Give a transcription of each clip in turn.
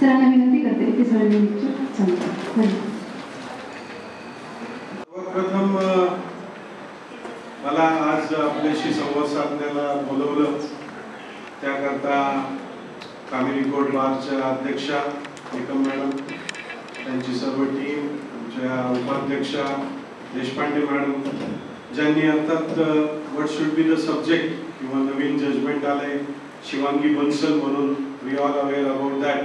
सरांना विनंती करते की सरांनी धन्यवाद. प्रथम मला आज आपल्याशी संवाद साधण्याला बोलवलं त्याकरता फॅमिली कोर्ट बारच्या अध्यक्षा निकम मॅडम, त्यांची सर्व टीम, आमच्या उपाध्यक्षा देशपांडे मॅडम, ज्यांनी अर्थात what should be the subject किंवा नवीन जजमेंट आले शिवांगी बन्सल म्हणून, we all aware about that.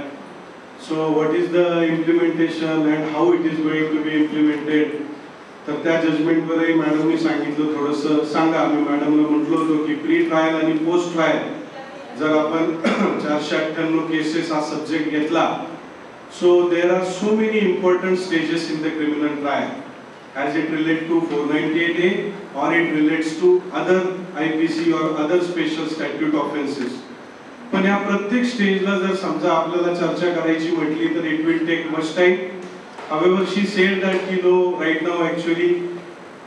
So what is the implementation and how it is going to be implemented. तर त्या जजमेंटवरही मॅडमनी सांगितलं थोडंसं सांगा. मी मॅडमला म्हटलं होतं की प्री ट्रायल आणि पोस्ट ट्रायल जर आपण 498 केसेस हा सब्जेक्ट घेतला, so there are so many important stages in the criminal trial as it relates to 498A or it relates to other IPC or other special statute offenses. पण या प्रत्येक स्टेजला जर समजा आपल्याला चर्चा करायची म्हटली तर it will take much time. However, she said that right now actually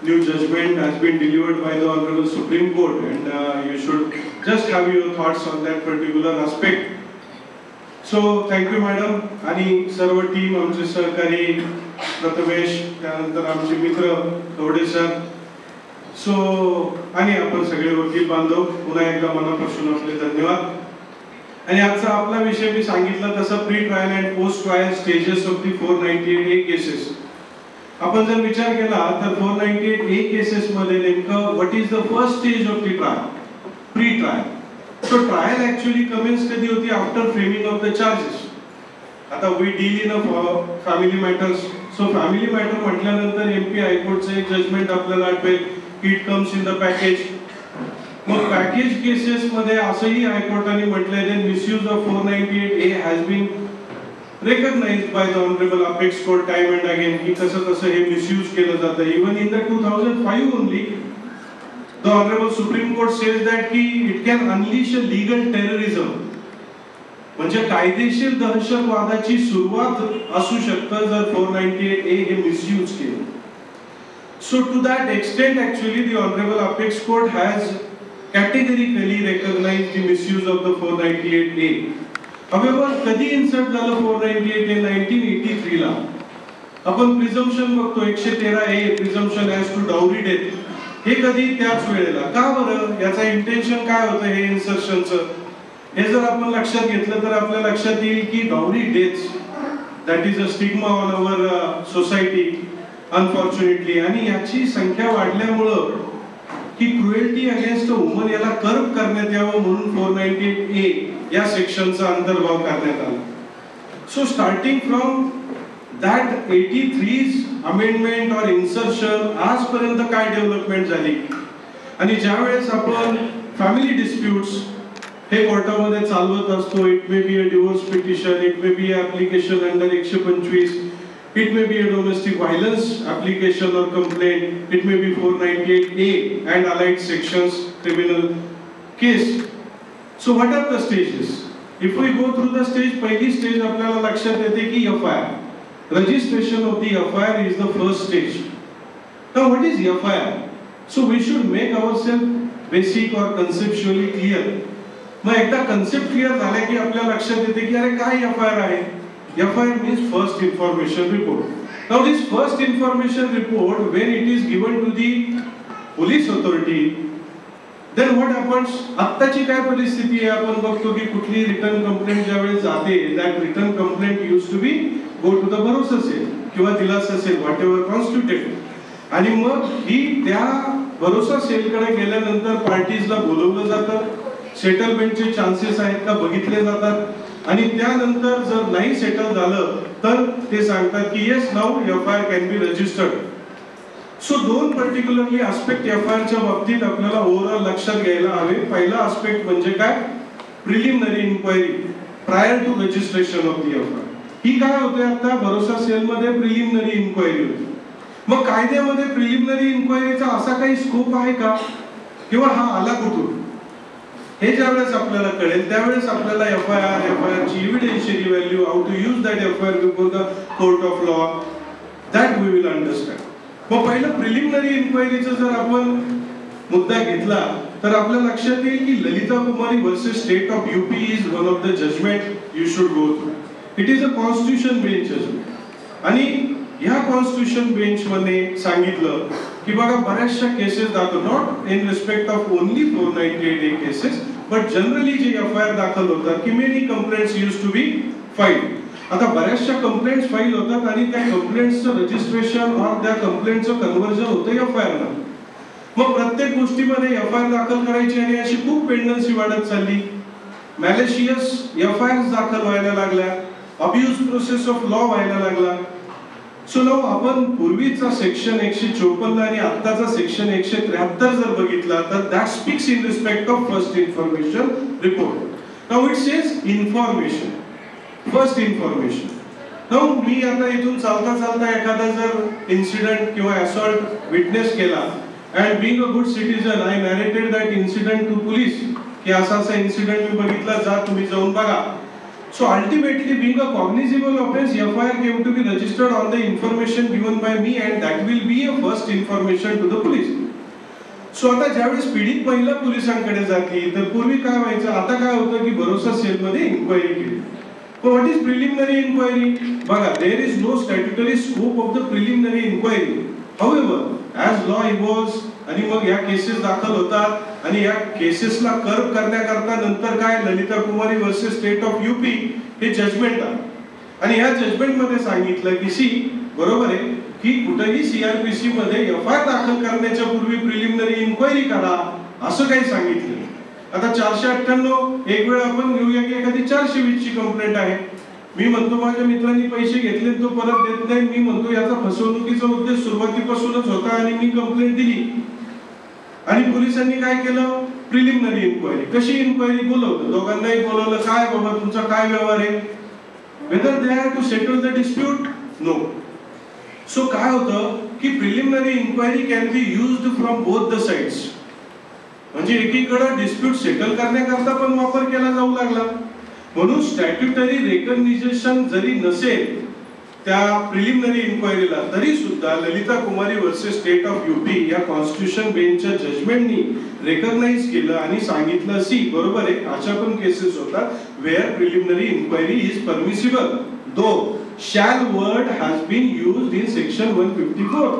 new judgment has been delivered by the Honorable Supreme Court and you should just have your thoughts on that particular aspect. So thank you madam आणि सर्व team, आमचे सहकारी प्रथमेश, त्यानंतर आमचे मित्र थोडे sir, so आणि आपण सगळे वकील बांधव पुन्हा एकदा मनापासून आपले धन्यवाद. आणि आजचा आपला विषय मी सांगितला तसा pre trial and post trial stages of the 498A cases. आपण जर विचार केला तर 498A केसेस मध्ये नेमकं what is the first stage of the trial, pre trial. So trial actually commence कधी होती, after framing of the charges. आता we deal in a family matters. So family matter म्हटल्यानंतर MP हायकोर्टचं एक judgement आपल्याला आठवेल, it comes in the package. मग package cases मध्ये असंही हायकोर्टाने म्हटलंय that misuse of 498A has been recognized by the Honorable Apex Court time and again की कसं हे मिसयूज केलं जातं. Even in the 2005 only the Honorable Supreme Court says that की it can unleash a legal terrorism. म्हणजे कायदेशीर दहशतवादाची सुरुवात असू शकतं जर 498A हे मिसयूज केलं. So to that extent actually the Honorable Apex Court has categorically recognized the misuse of the 498A. However, कधी इन्सर्ट झालं 498A 1983 ला. आपण प्रिझम्पशन बघतो 113A presumption as to dowry death. हे कधी त्याच वेळेला. का बरं, याचा इंटेन्शन काय होतं हे इन्सर्शनचं, हे जर आपण लक्षात घेतलं तर आपल्या लक्षात येईल की dowry deaths that is a stigma on our society unfortunately. आणि याची संख्या वाढल्यामुळं की क्रुएल्टी अगेन्स्ट अ वुमन याला कर्ब करण्यात यावं म्हणून 498A या सेक्शनचा अंतर्भाव करण्यात आला. So starting from that 83's amendment और इन्सर्शन आजपर्यंत काय डेव्हलपमेंट झाली. आणि ज्यावेळेस आपण फॅमिली डिस्प्यूट्स हे कोर्टामध्ये चालवत असतो, it may be a divorce petition, it may B application under 125, it may be a domestic violence application or complaint, it may be 498A and allied sections criminal case. So what are the stages? If we go through the stage, पहिली stage आपल्याला लक्षात येते की FIR. Registration of the FIR is the first stage. Now what is FIR? So we should make ourselves basic or conceptually clear. मग एकदा concept clear झाले की आपल्याला लक्षात येते की अरे काय FIR आहे. FIR means first information report. Now this first information report, when it is given to the police authority, then what happens? आत्ताची काय परिस्थिती आहे आपण बघतो की कुठली रिटर्न कंप्लेंट ज्यावेळेस जाते, that return complaint used to be go to the भरोसा सेल किंवा दिलासा सेल whatever constituted. आणि मग ही त्या भरोसा सेलकडे गेल्यानंतर पार्टीजला बोलवलं जातं, सेटलमेंटचे चान्सेस आहेत का बघितले जातात. आणि त्यानंतर जर नाही सेटल झालं तर ते सांगतात की yes now FIR can be registered. So दोन पर्टिक्युलरली आस्पेक्ट FIR च्या बाबतीत आपल्याला ओव्हरऑल लक्षात घ्यायला हवे. पहिला आस्पेक्ट म्हणजे काय, preliminary inquiry prior to registration of the FIR. ही काय होते, आता भरोसा सेल मध्ये प्रिलिमिनरी इन्क्वायरी होती. मग कायद्यामध्ये प्रिलिमिनरी इन्क्वायरीचा असा काही स्कोप आहे का किंवा हा आला कुठून, हे ज्यावेळेस आपल्याला कळेल त्यावेळेस आपल्याला FIR ची evidentiary value, how to use that FIR before the court of law, that we will understand. मग पहिलं प्रिलिमिनरी इन्क्वायरीचा जर आपण मुद्दा घेतला तर आपल्या लक्षात येईल की Lalita Kumari versus state of UP is one of the judgement you should go through. It is a constitution bench अजून. आणि ह्या कॉन्स्टिट्यूशन बेंच मध्ये सांगितलं की बघा बऱ्याचशा केसेस दाखल, not in respect of only 498A cases, but generally जे FIR दाखल होतात की many complaints use to be file. आता बऱ्याचशा कंप्लेंट्स फाईल होतात आणि त्या कंप्लेंट्सचं रजिस्ट्रेशन और त्या कंप्लेंटचं कन्व्हर्जन होतं FIR ला. मग प्रत्येक गोष्टीमध्ये FIR दाखल करायची आणि अशी खूप पेंडन्सी वाढत चालली. मॅलिशियस FIRs दाखल व्हायला लागल्या, अब्यूज प्रोसेस ऑफ लॉ व्हायला लागला. सो नाऊ आपण पूर्वीचा सेक्शन 154 आणि आत्ताचा सेक्शन 173 जर बघितला तर that speaks in respect of first information report. Now it says information, first information. Now मी आता इथून चालता चालता एखादा जर इन्सिडेंट किंवा असॉल्ट विटनेस केला and being a good citizen I narrated that incident to police की असा इन्सिडेंट मी बघितला, जा तुम्ही जाऊन बघा. So ultimately being a cognizable offense, FIR came to be registered on the information given by me and that will be a first information to the police. So आता ज्यावेळेस पीडित महिला पोलिसांकडे जाते तर पूर्वी काय व्हायचं, आता काय होतं की भरोसा सेल मध्ये इन्क्वायरी केली. But what is preliminary inquiry? बघा, there is no statutory scope of the preliminary inquiry. However, as law evolves आणि मग या केसेस दाखल होतात आणि या केसेसला कर्व करण्याकरता नंतर काय Lalita Kumari versus state of UP हे जजमेंट आहे. आणि या जजमेंट मध्ये सांगितलं की सी बरोबर आहे की कुठेही CRPC मध्ये FIR दाखल करण्याच्या पूर्वी प्रिलिमिनरी इन्क्वायरी करा असं काही सांगितलं. आता 498 एक वेळ आपण घेऊया की एखादी 420 ची कंप्लेंट आहे. मी म्हणतो माझ्या मित्रांनी पैसे घेतले तो परत देत नाही, मी म्हणतो याचा फसवणुकीचा उद्देश सुरुवातीपासूनच होता आणि मी कंप्लेंट दिली. आणि पोलिसांनी काय केलं, प्रिलिमिनरी इन्क्वायरी. कशी इन्क्वायरी, बोलवलं, दोघांनाही बोलवलं, काय बाबा तुमचा काय व्यवहार आहे, whether they have to settle the dispute, no. So काय होतं की preliminary inquiry can be used from both the sides. म्हणजे एकीकडे डिस्प्यूट सेटल करण्याकरता पण वापर केला जाऊ लागला. म्हणून स्टॅट्युटरी रेकग्निशन जरी नसेल त्या प्रिलिमिनरी इन्क्वायरीला तरी सुद्धा Lalita Kumari versus state of UP या कॉन्स्टिट्यूशन बेंचच्या जजमेंटनी रेकग्नाइज केलं आणि सांगितलं सी बरोबर आहे अशा पण केसेस होतात where preliminary inquiry is permissible though shall word has been used in section 154.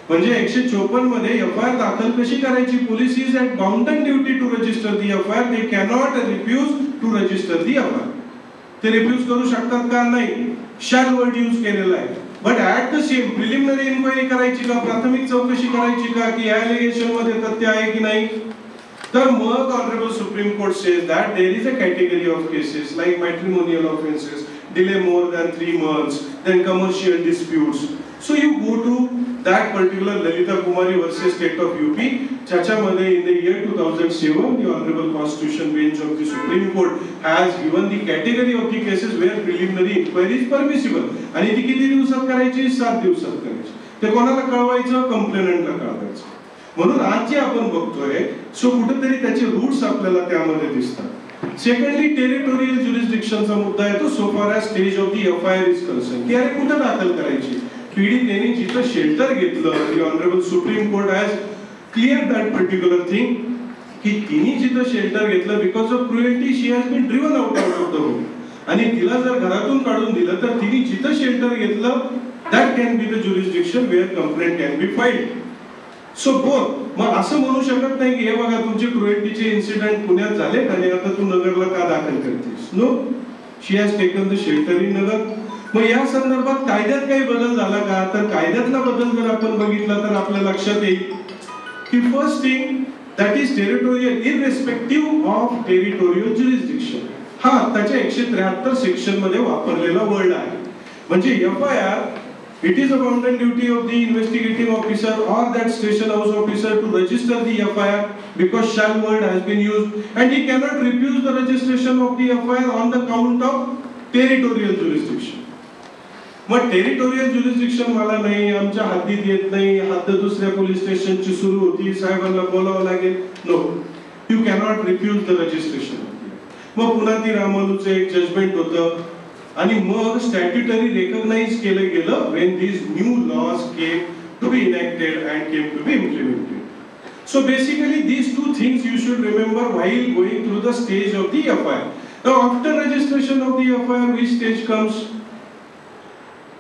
म्हणजे 154 मध्ये FIR दाखल कशी करायची, police is at bounden duty to register the FIR, they cannot refuse to register the FIR. ते refuse करू शकतात का, नाही, शॅल वर्ड यूज केलेला आहे. But at the same preliminary inquiry करायची का, प्राथमिक चौकशी करायची का की ॲलिगेशन मध्ये तथ्य आहे की नाही. तर मग honourable supreme Court says that there is a category of cases like matrimonial offences, delay more than 3 months, then commercial disputes. So you go to that particular Lalita Kumari versus State of UP, ज्याच्यामध्ये in the year 2007 the Honorable Constitution Bench of the Supreme Court has given the category of the cases where preliminary inquiry is permissible. आणि ती किती दिवसात करायची, 7 दिवसात करायची. ते कोणाला कळवायचं, कंप्लेनंटला कळवायचं. म्हणून आज जे आपण बघतोय सो कुठेतरी त्याचे रूट्स आपल्याला त्यामध्ये दिसतात. सेकंडली टेरिटोरियल ज्युरिस्डिक्शनचा मुद्दा आहे तो so far as stage of the FIR is concern की अरे कुठे दाखल करायची. पीडितेने जिथं शेल्टर घेतलं, the honourable supreme court has clear that particular thing की तिने जिथं शेल्टर घेतलं because of cruelty she has been driven out of the home. आणि तिला जर घरातून काढून दिलं तर तिने जिथं शेल्टर घेतलं that can be the jurisdiction where complaint can be filed. So both. मग असं म्हणू शकत नाही की हे बघा तुमचे क्रुएल्टीचे इन्सिडेंट पुण्यात झाले आणि आता तू नगरला का दाखल करतेस. No, she has taken the shelter in Nagar. मग या संदर्भात कायद्यात काही बदल झाला का, तर कायद्यातला बदल जर आपण बघितला तर आपल्या लक्षात येईल की first thing that is territorial irrespective of territorial jurisdiction. हा त्याच्या 173 सेक्शन मध्ये वापरलेला वर्ड आहे. म्हणजे FIR it is a bounden duty of the investigating officer or that station house officer to register the FIR because shall word has been used and he cannot refuse the registration of the FIR on the count of territorial jurisdiction. मग territorial jurisdiction मला नाही, आमच्या हद्दीत येत नाही, हद्द दुसऱ्या police स्टेशनची सुरू होती, साहेबांना बोलावं लागेल. No, you cannot refuse the registration. मग पुन्हा ती रामालूचं एक जजमेंट होतं आणि मग स्टॅट्युटरी रेकग्नाइज केलं गेलं when these new laws came to be enacted and came to be implemented. So basically these two things you should remember while going through the stage of the FIR. Now, after registration of the FIR, which stage comes?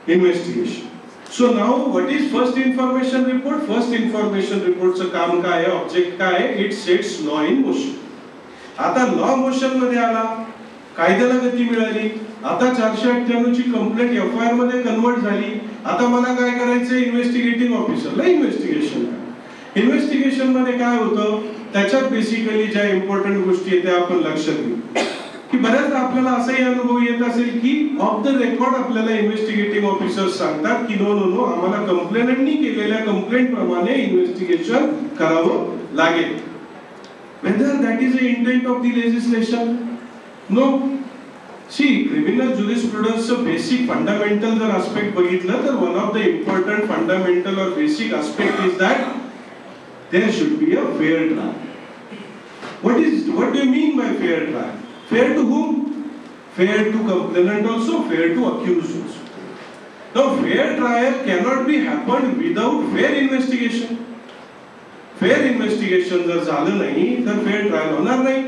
Investigation. So now, what is first information report? First information report चं काम काय आहे? Object काय आहे? It sets law in motion. आता law motion मध्ये आला, कायद्याला गती मिळाली. आता 498 ची कंप्लेंट FIR मध्ये कन्वर्ट झाली. आता मला काय करायचंय? इन्व्हेस्टिगेटिंग ऑफिसरला इन्व्हेस्टिगेशन. इन्व्हेस्टिगेशन मध्ये काय होतं? त्याच्यात बेसिकली ज्या इम्पॉर्टंट गोष्टी आहेत त्या आपण लक्षात घेऊ. की बऱ्याचदा आपल्याला असाही अनुभव येत असेल की ऑफ द रेकॉर्ड आपल्याला इन्व्हेस्टिगेटिंग ऑफिसर्स सांगतात की नो आम्हाला कंप्लेंटनी केलेल्या कंप्लेंट प्रमाणे इन्व्हेस्टिगेशन करावं लागेल. Whether that is the intent of the legislation? No. See, criminal jurisprudence basic fundamental जर aspect बघितलं तर one of the important fundamental or basic aspect is that there should be a fair trial. What do you mean by fair trial? Fair to whom? Fair to complainant also, fair to accused also. Now, fair trial cannot be happened without fair investigation. Fair investigation जर झालं नाही तर fair trial होणार नाही.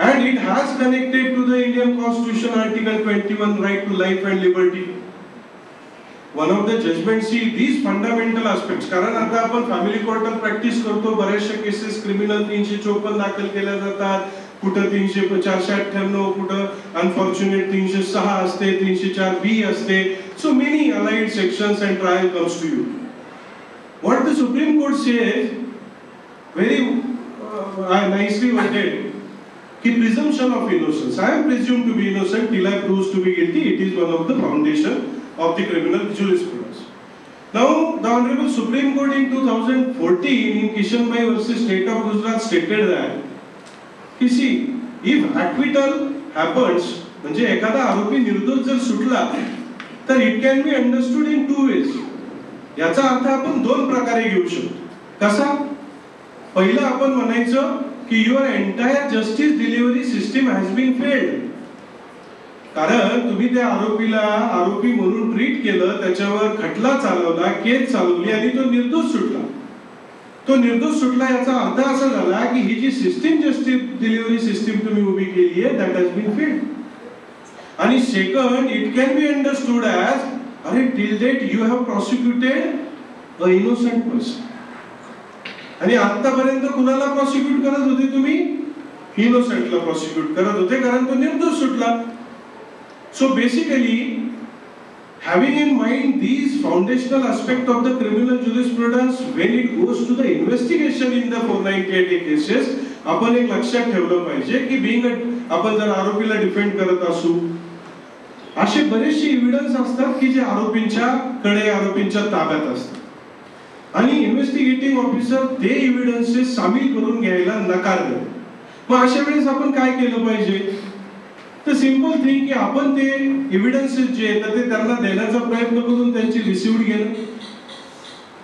And it has connected to the Indian Constitution Article 21 right to life and liberty. One of the judgments, see these fundamental aspects. कारण आता आपण family कोर्टात प्रॅक्टिस करतो, बऱ्याचशा केसेस क्रिमिनल 354 दाखल केल्या जातात, कुठं 498, कुठं अनफॉर्च्युनेट 306 असते, 304B असते. So many allied sections and trial comes to you. What the Supreme Court says very nicely worded, कि presumption of innocence. I am presumed to be innocent till I prove to be guilty. It is one of the foundation of the criminal jurisprudence. Now, the Honorable Supreme Court in 2014 in Kishanbhai versus State of Gujarat stated that, you see, if acquittal happens, म्हणजे एखादा आरोपी निर्दोष जर सुटला, तर it can be understood in two ways. याचा अर्थ आपण दोन प्रकारे घेऊ शकतो. कसा? पहिलं आपण म्हणायचं की your entire justice delivery system has been failed. कारण तुम्ही त्या आरोपीला आरोपी म्हणून ट्रीट केलं, त्याच्यावर खटला चालवला, केस चालवली आणि तो निर्दोष सुटला. तो निर्दोष सुटला याचा अर्थ असा झाला की ही जी सिस्टीम जस्टिस डिलिव्हरी सिस्टीम तुम्ही उभी केली आहे दॅट हॅज बीन फेल्ड. आणि second, it can be understood as अरे till date you have prosecuted a innocent person. आणि आतापर्यंत कुणाला प्रॉसिक्यूट करत होते तुम्ही? इनोसेंटला प्रॉसिक्यूट करत होते कारण तो निर्दोष सुटला. So basically having in mind these foundational aspect of the criminal jurisprudence when it goes to the investigation in the 498 cases, आपण एक लक्षात ठेवलं पाहिजे की being आपण जर आरोपीला डिफेंड करत असू, असे बरेचसे एव्हिडन्स असतात की जे आरोपींच्या ताब्यात असतात आणि इन्व्हेस्टिगेटिंग ऑफिसर ते एव्हिडन्सेस सामील करून घ्यायला नकार देतो. मग अशा वेळेस आपण काय केलं पाहिजे? तर सिंपल थिंग की आपण ते एव्हिडन्सेस जे आहेत ते त्यांना देण्याचा प्रयत्न करून त्यांची रिसिव्ह घेणं.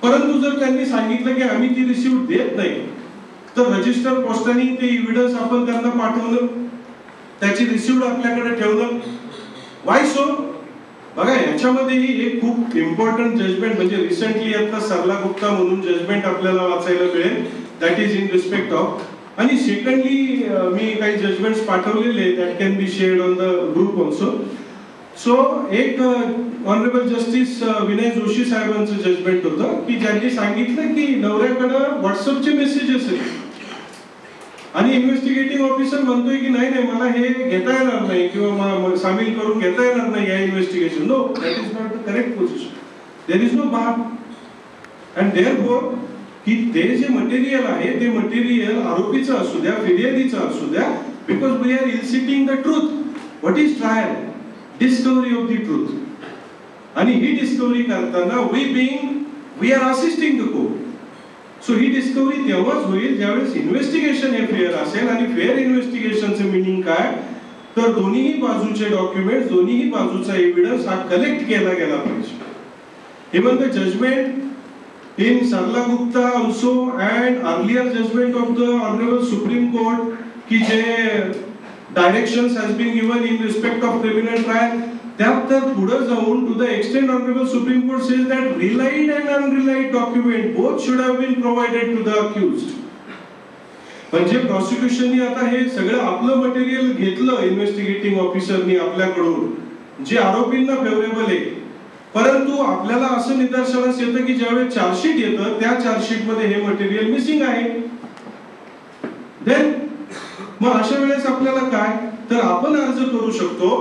परंतु जर त्यांनी सांगितलं की आम्ही ती रिसिव्ह देत नाही, तर रजिस्टर पोस्टाने ते एव्हिडन्स आपण त्यांना पाठवलं, त्याची रिसिव्ह आपल्याकडे ठेवलं. Y so? बघा, याच्यामध्येही एक खूप इम्पॉर्टंट जजमेंट म्हणजे रिसेंटली आता सरला गुप्ता म्हणून जजमेंट आपल्याला वाचायला मिळेल, that is in respect of. आणि सेकंडली मी काही जजमेंट्स पाठवलेले that can B shared on the group also. So एक ऑनरेबल जस्टिस विनय जोशी साहेबांचं जजमेंट होतं की ज्यांनी सांगितलं की नवऱ्याकडं व्हॉट्सअपचे मेसेजेस आहेत आणि इन्व्हेस्टिगेटिंग ऑफिसर म्हणतोय की नाही मला हे घेता येणार नाही किंवा सामील करून घेता येणार नाही या investigation. No, that is not the correct position. There is no bar. And therefore की ते जे मटेरियल आहे ते मटेरियल आरोपीचं असू द्या, फिर्यादीचं असू द्या, because we are eliciting the truth. What is trial? Discovery of the truth. आणि ही डिस्कव्हरी करताना we are assisting the court. So ही डिस्कव्हरी तेव्हाच होईल ज्यावेळेस इन्व्हेस्टिगेशन हे फेअर असेल. आणि फेअर इन्व्हेस्टिगेशनचं मिनिंग काय? तर दोन्ही बाजूचे डॉक्युमेंट, दोन्ही बाजूचा एव्हिडन्स हा कलेक्ट केला गेला पाहिजे. Even the judgment in Sarla Gupta also and earlier judgment of the Honorable Supreme Court ki je directions has been given in respect of criminal trial, त्यात तर पुढे जाऊन to the extent Honorable Supreme Court says that relied and unrelied document both should have been provided to the accused. म्हणजे प्रॉसिक्युशननी आता हे सगळं आपलं material घेतलं इन्व्हेस्टिगेटिंग ऑफिसरनी आपल्याकडून, जे आरोपींना फेवरेबल आहे, परंतु आपल्याला असं निदर्शनास येतं की ज्यावेळेस चार्जशीट येतं त्या चार्जशीट मध्ये हे मटेरियल मिसिंग आहे. देन मग अशा वेळेस आपल्याला काय, तर आपण अर्ज करू शकतो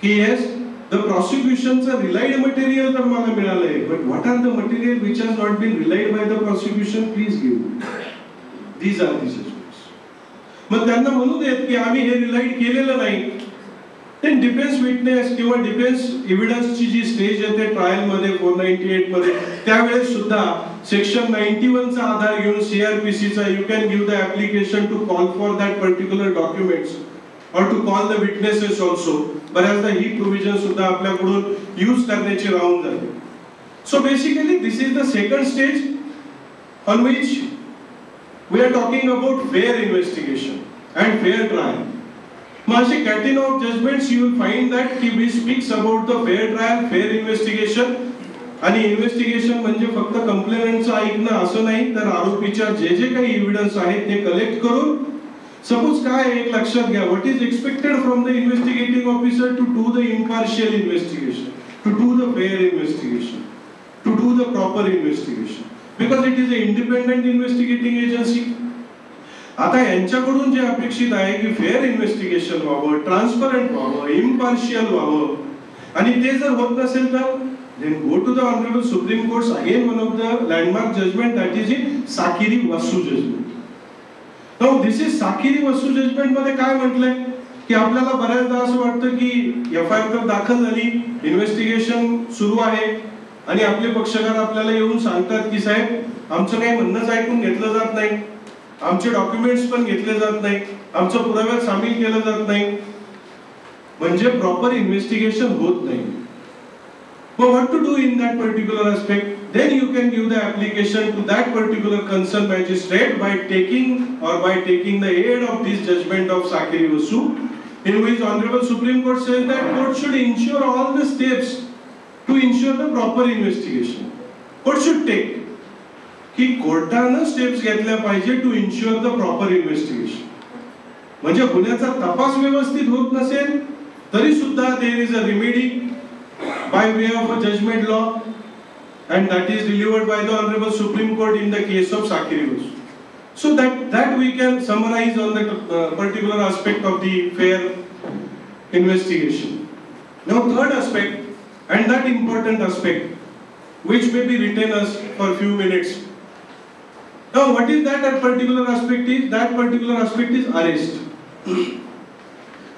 की येस द प्रॉसिक्युशनचं रिलाइड मटेरियल तर मला मिळालंय, but what are the material which has not been relied by the prosecution, please give. These are the judgments. मग त्यांना म्हणू देत की आम्ही हे रिलाइड केलेलं नाही. ते डिफेन्स विटनेस किंवा डिफेन्स एव्हिडन्सची जी स्टेज येते ट्रायल मध्ये 498 मध्ये, त्यावेळेस सुद्धा सेक्शन 91 चा आधार घेऊन CRPC चा you can give the application to call for that particular documents और to call the witnesses also. बऱ्याचदा ही प्रोव्हिजन सुद्धा आपल्याकडून यूज करण्याची राहून जाते. So basically this is the second stage on which we are talking about fair investigation and fair trial. मग असे catena of judgments you will find that की we speaks about the fair trial, fair investigation. आणि investigation म्हणजे फक्त कंप्लेंटचं ऐकणं असं नाही, तर आरोपीच्या जे जे काही एव्हिडन्स आहेत ते कलेक्ट करून, सपोज काय एक लक्षात घ्या, what is expected from the investigating officer to do the impartial investigation, to do the fair investigation, to do the proper investigation, because it is a independent investigating agency. आता यांच्याकडून जे अपेक्षित आहे की फेअर इन्व्हेस्टिगेशन व्हावं, transparent व्हावं, impartial व्हावं, आणि ते जर होत नसेल तर then go to the Honorable Supreme Court's again one of the landmark judgment, that is in Sakiri Vasu judgment. Now this is Sakiri Vasu judgment मध्ये काय म्हटलंय की आपल्याला बऱ्याचदा असं वाटतं की FIR तर दाखल झाली, इन्व्हेस्टिगेशन सुरू आहे आणि आपले पक्षकार आपल्याला येऊन सांगतात की साहेब आमचं काही म्हणणंच ऐकून घेतलं जात नाही, आमचे डॉक्युमेंट्स पण घेतले जात नाही, आमचं पुराव्यात सामील केलं जात नाही, म्हणजे प्रॉपर इन्व्हेस्टिगेशन होत नाही. But what to do in that particular aspect? Then you can give the application to that particular concerned magistrate by taking the aid of this judgment of Sakiri Vasu, in which Honorable Supreme Court says that court should ensure all the steps to ensure the proper investigation. Court should take की कोर्टानं steps घेतल्या पाहिजे to ensure the proper investigation. म्हणजे गुन्ह्याचा तपास व्यवस्थित होत नसेल तरी सुद्धा there is a remedy by way of a judgment law, and that is delivered by the Honorable Supreme Court in the case of Sakiri Vasu. So that we can summarize on the particular aspect of the fair investigation. Now third aspect, and that important aspect, which may be retained for few minutes. Now what is that particular aspect is? That particular aspect is arrest.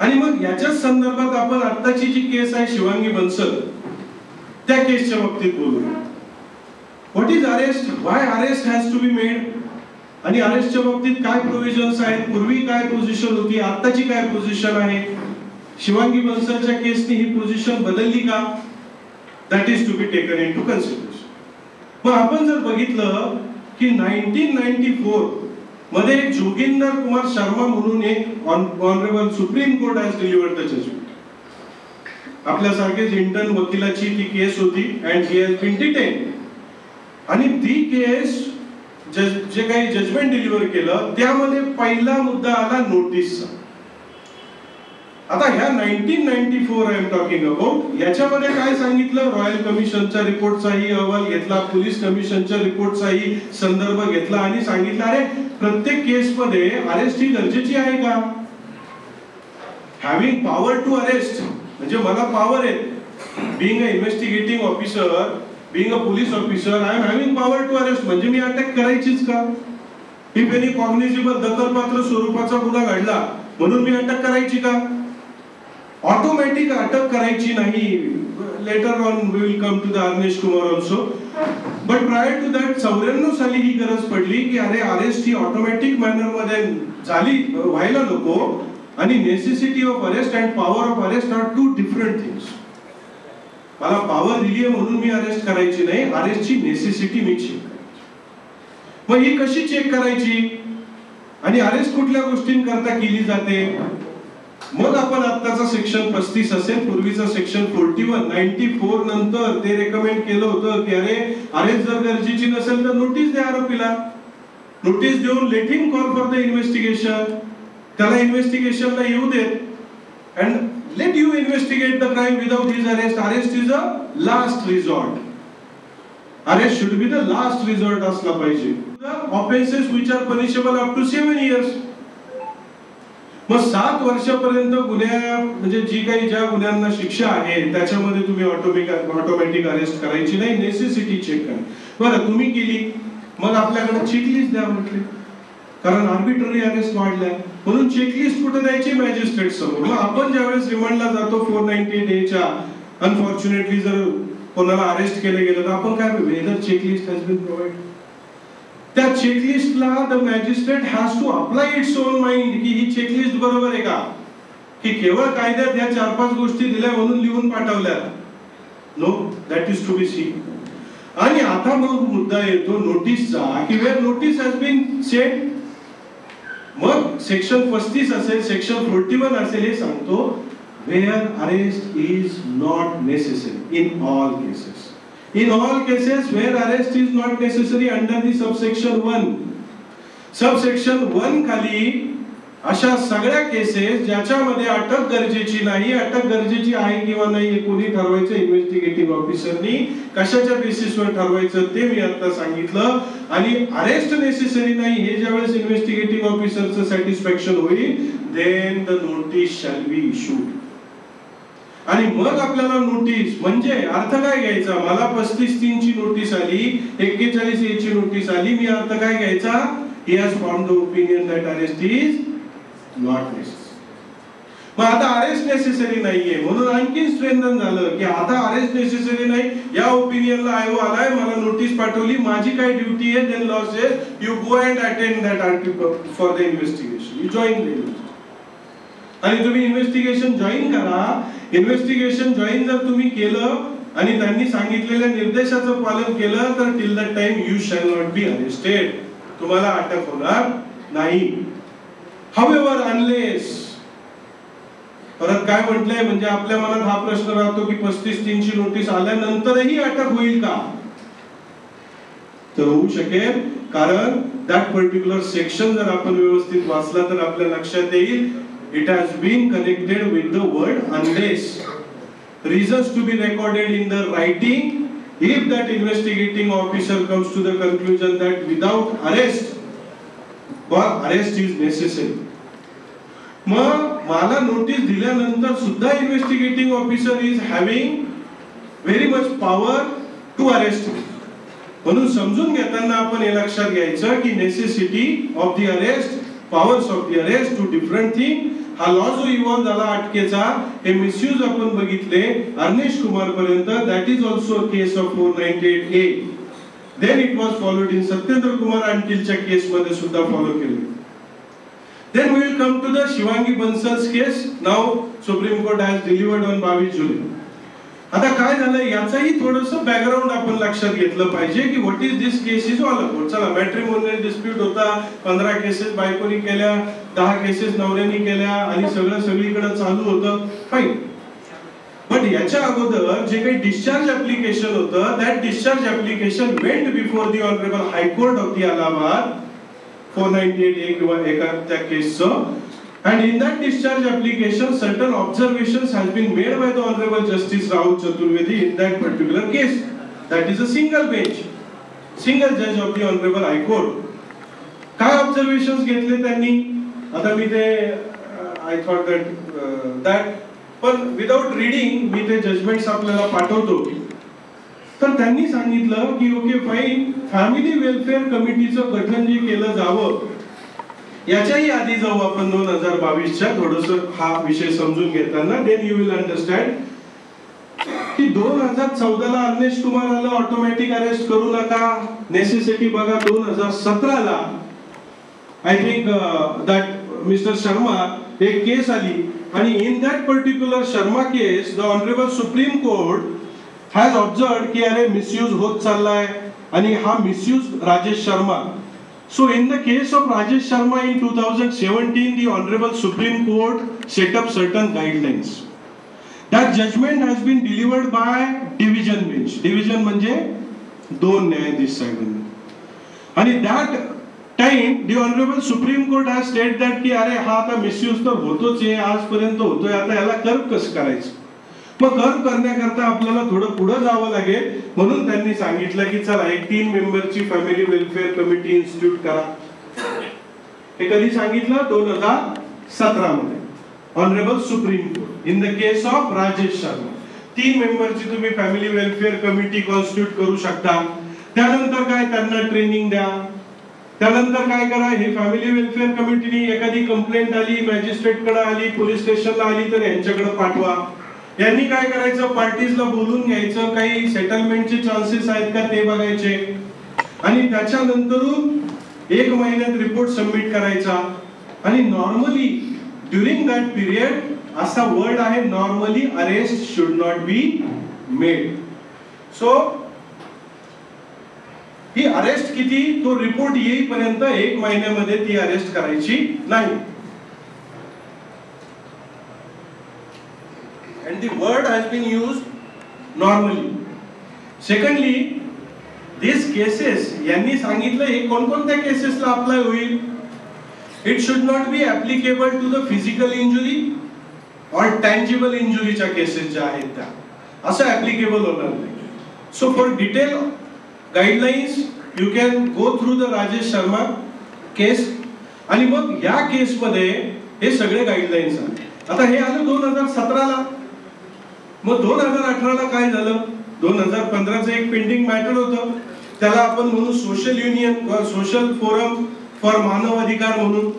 आणि मग याच्याच संदर्भात आपण आत्ताची जी केस आहे शिवांगी बन्सल, त्या केसच्या बाबतीत बोलू. What is arrest, why arrest has to be made, आणि अरेस्टच्या बाबतीत काय प्रोव्हिजन्स आहेत, पूर्वी काय पोझिशन होती, आत्ताची काय पोझिशन आहे, शिवांगी बन्सलच्या केसने ही पोझिशन बदलली का, that is to be taken into consideration. मग आपण जर बघितलं की 1994 मध्ये जोगिंदर कुमार शर्मा म्हणून एक honourable supreme court has delivered the judgment. आपल्यासारखेच इंटर्न वकिलाची ती केस होती and he has been detained. आणि ती केस जे काही जजमेंट डिलिव्हर केलं त्यामध्ये पहिला मुद्दा आला नोटीसचा. आता ह्या 1994 आय एम टॉकिंग अबाउट, याच्यामध्ये काय सांगितलं, रॉयल कमिशनच्या रिपोर्टचाही अहवाल घेतला, पोलीस कमिशनच्या रिपोर्टचाही संदर्भ घेतला आणि सांगितलं अरे प्रत्येक केसमध्ये अरेस्ट ही गरजेची आहे का. हॅव्हिंग पॉवर टू अरेस्ट म्हणजे मला पॉवर आहे, being a investigating officer, being a police officer, I am having power to arrest, म्हणजे मी अटक करायचीच का. इफ एनी कॉग्निजिबल दखलपात्र स्वरूपाचा गुन्हा घडला म्हणून मी अटक करायची का. ऑटोमॅटिक अटक करायची नाही. Later on we will come to the Arnesh Kumar also, but prior to that 94 साली ही गरज पडली की अरे अरेस्ट ही ऑटोमॅटिक मॅनर मध्ये झाली व्हायला नको, आणि necessity of arrest and power of arrest are two different things. मला पॉवर दिली आहे म्हणून मी अरेस्ट करायची नाही, अरेस्टची नेसेसिटी मी चेक करायची. मग ही कशी चेक करायची आणि अरेस्ट कुठल्या गोष्टींकरता केली जाते. मग आपण आत्ताचा सेक्शन 35 असेल, पूर्वीचा सेक्शन 41 94 नंतर ते रेकमेंड केलं होतं की अरे अरेस्ट जर गरजेची नसेल तर नोटीस द्या आरोपीला. नोटीस देऊन let him call for the investigation, त्याला इन्व्हेस्टिगेशनला येऊ देत and let you investigate the crime without his arrest. Arrest is a last resort. Arrest should be the last resort असला पाहिजे. Offences which are punishable up to 7 years. मग 7 वर्षापर्यंत गुन्ह्या म्हणजे जी काही ज्या गुन्ह्यांना शिक्षा आहे त्याच्यामध्ये तुम्ही ऑटोमॅटिक अरेस्ट करायची नाही, नेसेसिटी चेक करा. बरं तुम्ही केली, मग आपल्याकडे चेकलिस्ट द्या म्हटले, कारण आर्बिट्ररी अरेस्ट वाढल्या म्हणून चेकलिस्ट कुठे द्यायची, मॅजिस्ट्रेट समोर. मग आपण ज्यावेळेस रिमांडला जातो 498A च्या अनफॉर्च्युनेटली जर कोणाला अरेस्ट केलं गेलं तर आपण काय whether checklist has been provide. त्या चेकलिस्टला the magistrate has to apply its own mind की ही चेकलिस्ट बरोबर आहे का, की केवळ कायद्यात ह्या 4-5 गोष्टी दिल्या म्हणून लिहून पाठवल्या. No, that is to be see. आणि आता मग मुद्दा येतो नोटीसचा की where notice has been set. मग सेक्शन 35 असेल, सेक्शन 41 असेल, हे सांगतो where arrest is not necessary in all cases. In all cases where arrest is not necessary under the subsection 1. Subsection 1 खाली अशा सगळ्या केसेस ज्याच्यामध्ये अटक गरजेची नाही, अटक गरजेची आहे किंवा नाही हे कोणी ठरवायचं, इन्व्हेस्टिगेटिंग ऑफिसरनी. कशाच्या बेसिसवर ठरवायचं ते मी आता सांगितलं. आणि अरेस्ट नेसेसरी नाही हे ज्यावेळेस इन्व्हेस्टिगेटिंग ऑफिसरचं सॅटिस्फॅक्शन होईल then the notice shall be issued. आणि मग आपल्याला नोटीस म्हणजे अर्थ काय घ्यायचा, मला 35(3) ची नोटीस आली, 41A ची नोटीस आली, मी अर्थ काय घ्यायचा, he has formed the opinion that arrest is not necessary. मग आता अरेस्ट नेसेसरी नाहीये म्हणून आणखी स्ट्रेंथन झालं की आता अरेस्ट नेसेसरी नाही, या ओपिनियनला आयो आलाय, मला नोटीस पाठवली, माझी काय ड्युटी आहे, then law says you go and attend that article for the investigation, you join the. आणि तुम्ही इन्व्हेस्टिगेशन जॉईन करा. इन्व्हेस्टिगेशन जॉईन जर तुम्ही केलं आणि त्यांनी सांगितलेल्या निर्देशाचं पालन केलं तर till that time you shall not be arrested, तुम्हाला अटक होणार नाही. हाउएव्हर अनलेस, परत काय म्हटलंय म्हणजे आपल्या मनात हा प्रश्न राहतो की 35(3) ची नोटीस आल्यानंतरही अटक होईल का, तर होऊ शकेल. कारण दॅट पर्टिक्युलर सेक्शन जर आपण व्यवस्थित वाचला तर आपल्या लक्षात येईल it has been connected with the word unless. Reasons to be recorded in the writing if that investigating officer comes to the conclusion that without arrest or arrest is necessary. मग मला नोटीस दिल्यानंतर सुद्धा investigating officer is having very much power to arrest. म्हणून समजून घेताना आपण हे लक्षात घ्यायचं की necessity of the arrest, powers of the arrest to different thing. हा लॉ जो इव्हॉल्व झाला अटकेचा, हे मिसयूज आपण बघितले अर्नेश कुमार पर्यंत, that is also a case of 498A. Then it was followed in Satyendra Kumar अंटीलच्या केस मध्ये सुद्धा फॉलो केले. Then we will come to the Shivangi Bansal's case. Now supreme court has delivered on 22 जुलै. आता काय झालं याचाही थोडंसं बॅकग्राऊंड आपण लक्षात घेतलं पाहिजे की what is this case is all about. चला, मॅट्रिमोनियल डिस्प्यूट होता, 15 केसेस बायकोनी केल्या, 10 केसेस नवऱ्यानी केल्या आणि सगळं सगळीकडे चालू होतं, फाईन. बट याच्या अगोदर जे काही डिस्चार्ज ऍप्लिकेशन होतं, that discharge application went before the honourable high court of the Allahabad 498A किंवा एका त्या केसचं. And in that discharge application, certain observations has been made by the Honorable Justice Rahul Chaturvedi in that particular case. That is a single bench, single judge of the Honorable High Court. काय observations घेतले त्यांनी? आता मी ते I thought that पण without reading मी ते judgments आपल्याला पाठवतो. तर त्यांनी सांगितलं की ओके फाईन, फॅमिली वेलफेअर कमिटीचं गठन जे केलं जावं याच्याही आधी जाऊ आपण 2022च्या थोडंसं हा विषय समजून घेताना. देन यू विल अंडरस्टँड की 2014ला अर्नेश कुमारला ऑटोमॅटिक अरेस्ट करू नका, नेसेसिटी बघा 2017ला I think that mister Sharma एक केस आली आणि in that particular Sharma case the honourable supreme court has observed की अरे मिसयूज होत चाललाय आणि हा misuse Rajesh Sharma. So in the case of Rajesh Sharma in 2017, the Honorable Supreme Court set up certain guidelines. That judgment has been delivered by division bench. Division म्हणजे 2 न्यायाधीश साहेबांनी. आणि that time the honourable supreme court हा state that की अरे हा आता misuse तर होतोच आहे, आजपर्यंत होतोय, आता याला कर्ब कसं करायचं. मग कर्ब करण्याकरता आपल्याला थोडं पुढे जावं लागेल. म्हणून त्यांनी सांगितलं की चला एक 3 मेंबरची फॅमिली वेलफेअर कमिटी इन्स्टिट्यूट करा. हे कधी सांगितलं? 2017 मध्ये honourable supreme court in the case of Rajesh Sharma. 3 मेंबरची तुम्ही फॅमिली वेलफेअर कमिटी कॉन्स्टिट्यूट करू शकता. त्यानंतर काय, त्यांना ट्रेनिंग द्या. त्यानंतर काय करा, हे फॅमिली वेलफेअर कमिटीनी एखादी कंप्लेंट आली, मॅजिस्ट्रेट कडे आली, पोलीस स्टेशनला आली तर यांच्याकडे पाठवा. यांनी काय करायचं, पार्टीजला बोलून घ्यायचं, काही सेटलमेंटचे चान्सेस आहेत का ते बघायचे आणि त्याच्यानंतरून 1 महिन्यात रिपोर्ट सबमिट करायचा. आणि नॉर्मली ड्युरिंग दॅट पिरियड असा वर्ड आहे normally arrest should not be made. So he arrest किती, तो रिपोर्ट येईपर्यंत 1 महिन्यामध्ये ती अरेस्ट करायची नाही. And the word has been used normally. Secondly, these cases यांनी सांगितलं हे कोणकोणत्या केसेसला अप्लाय होईल. It should not be applicable to the physical injury or tangible injury च्या केसेस ज्या आहेत त्या असं ऍप्लिकेबल होणार नाही. So for detail guidelines you can go through the Rajesh Sharma केस. आणि मग या केस मध्ये हे सगळे गाईडलाईन्स आले. आता हे आलं 2017 ला. मग 2018 ला काय झालं, 2015चं एक पेंडिंग मॅटर होतं, त्याला आपण म्हणू social union social forum for मानव अधिकार म्हणून.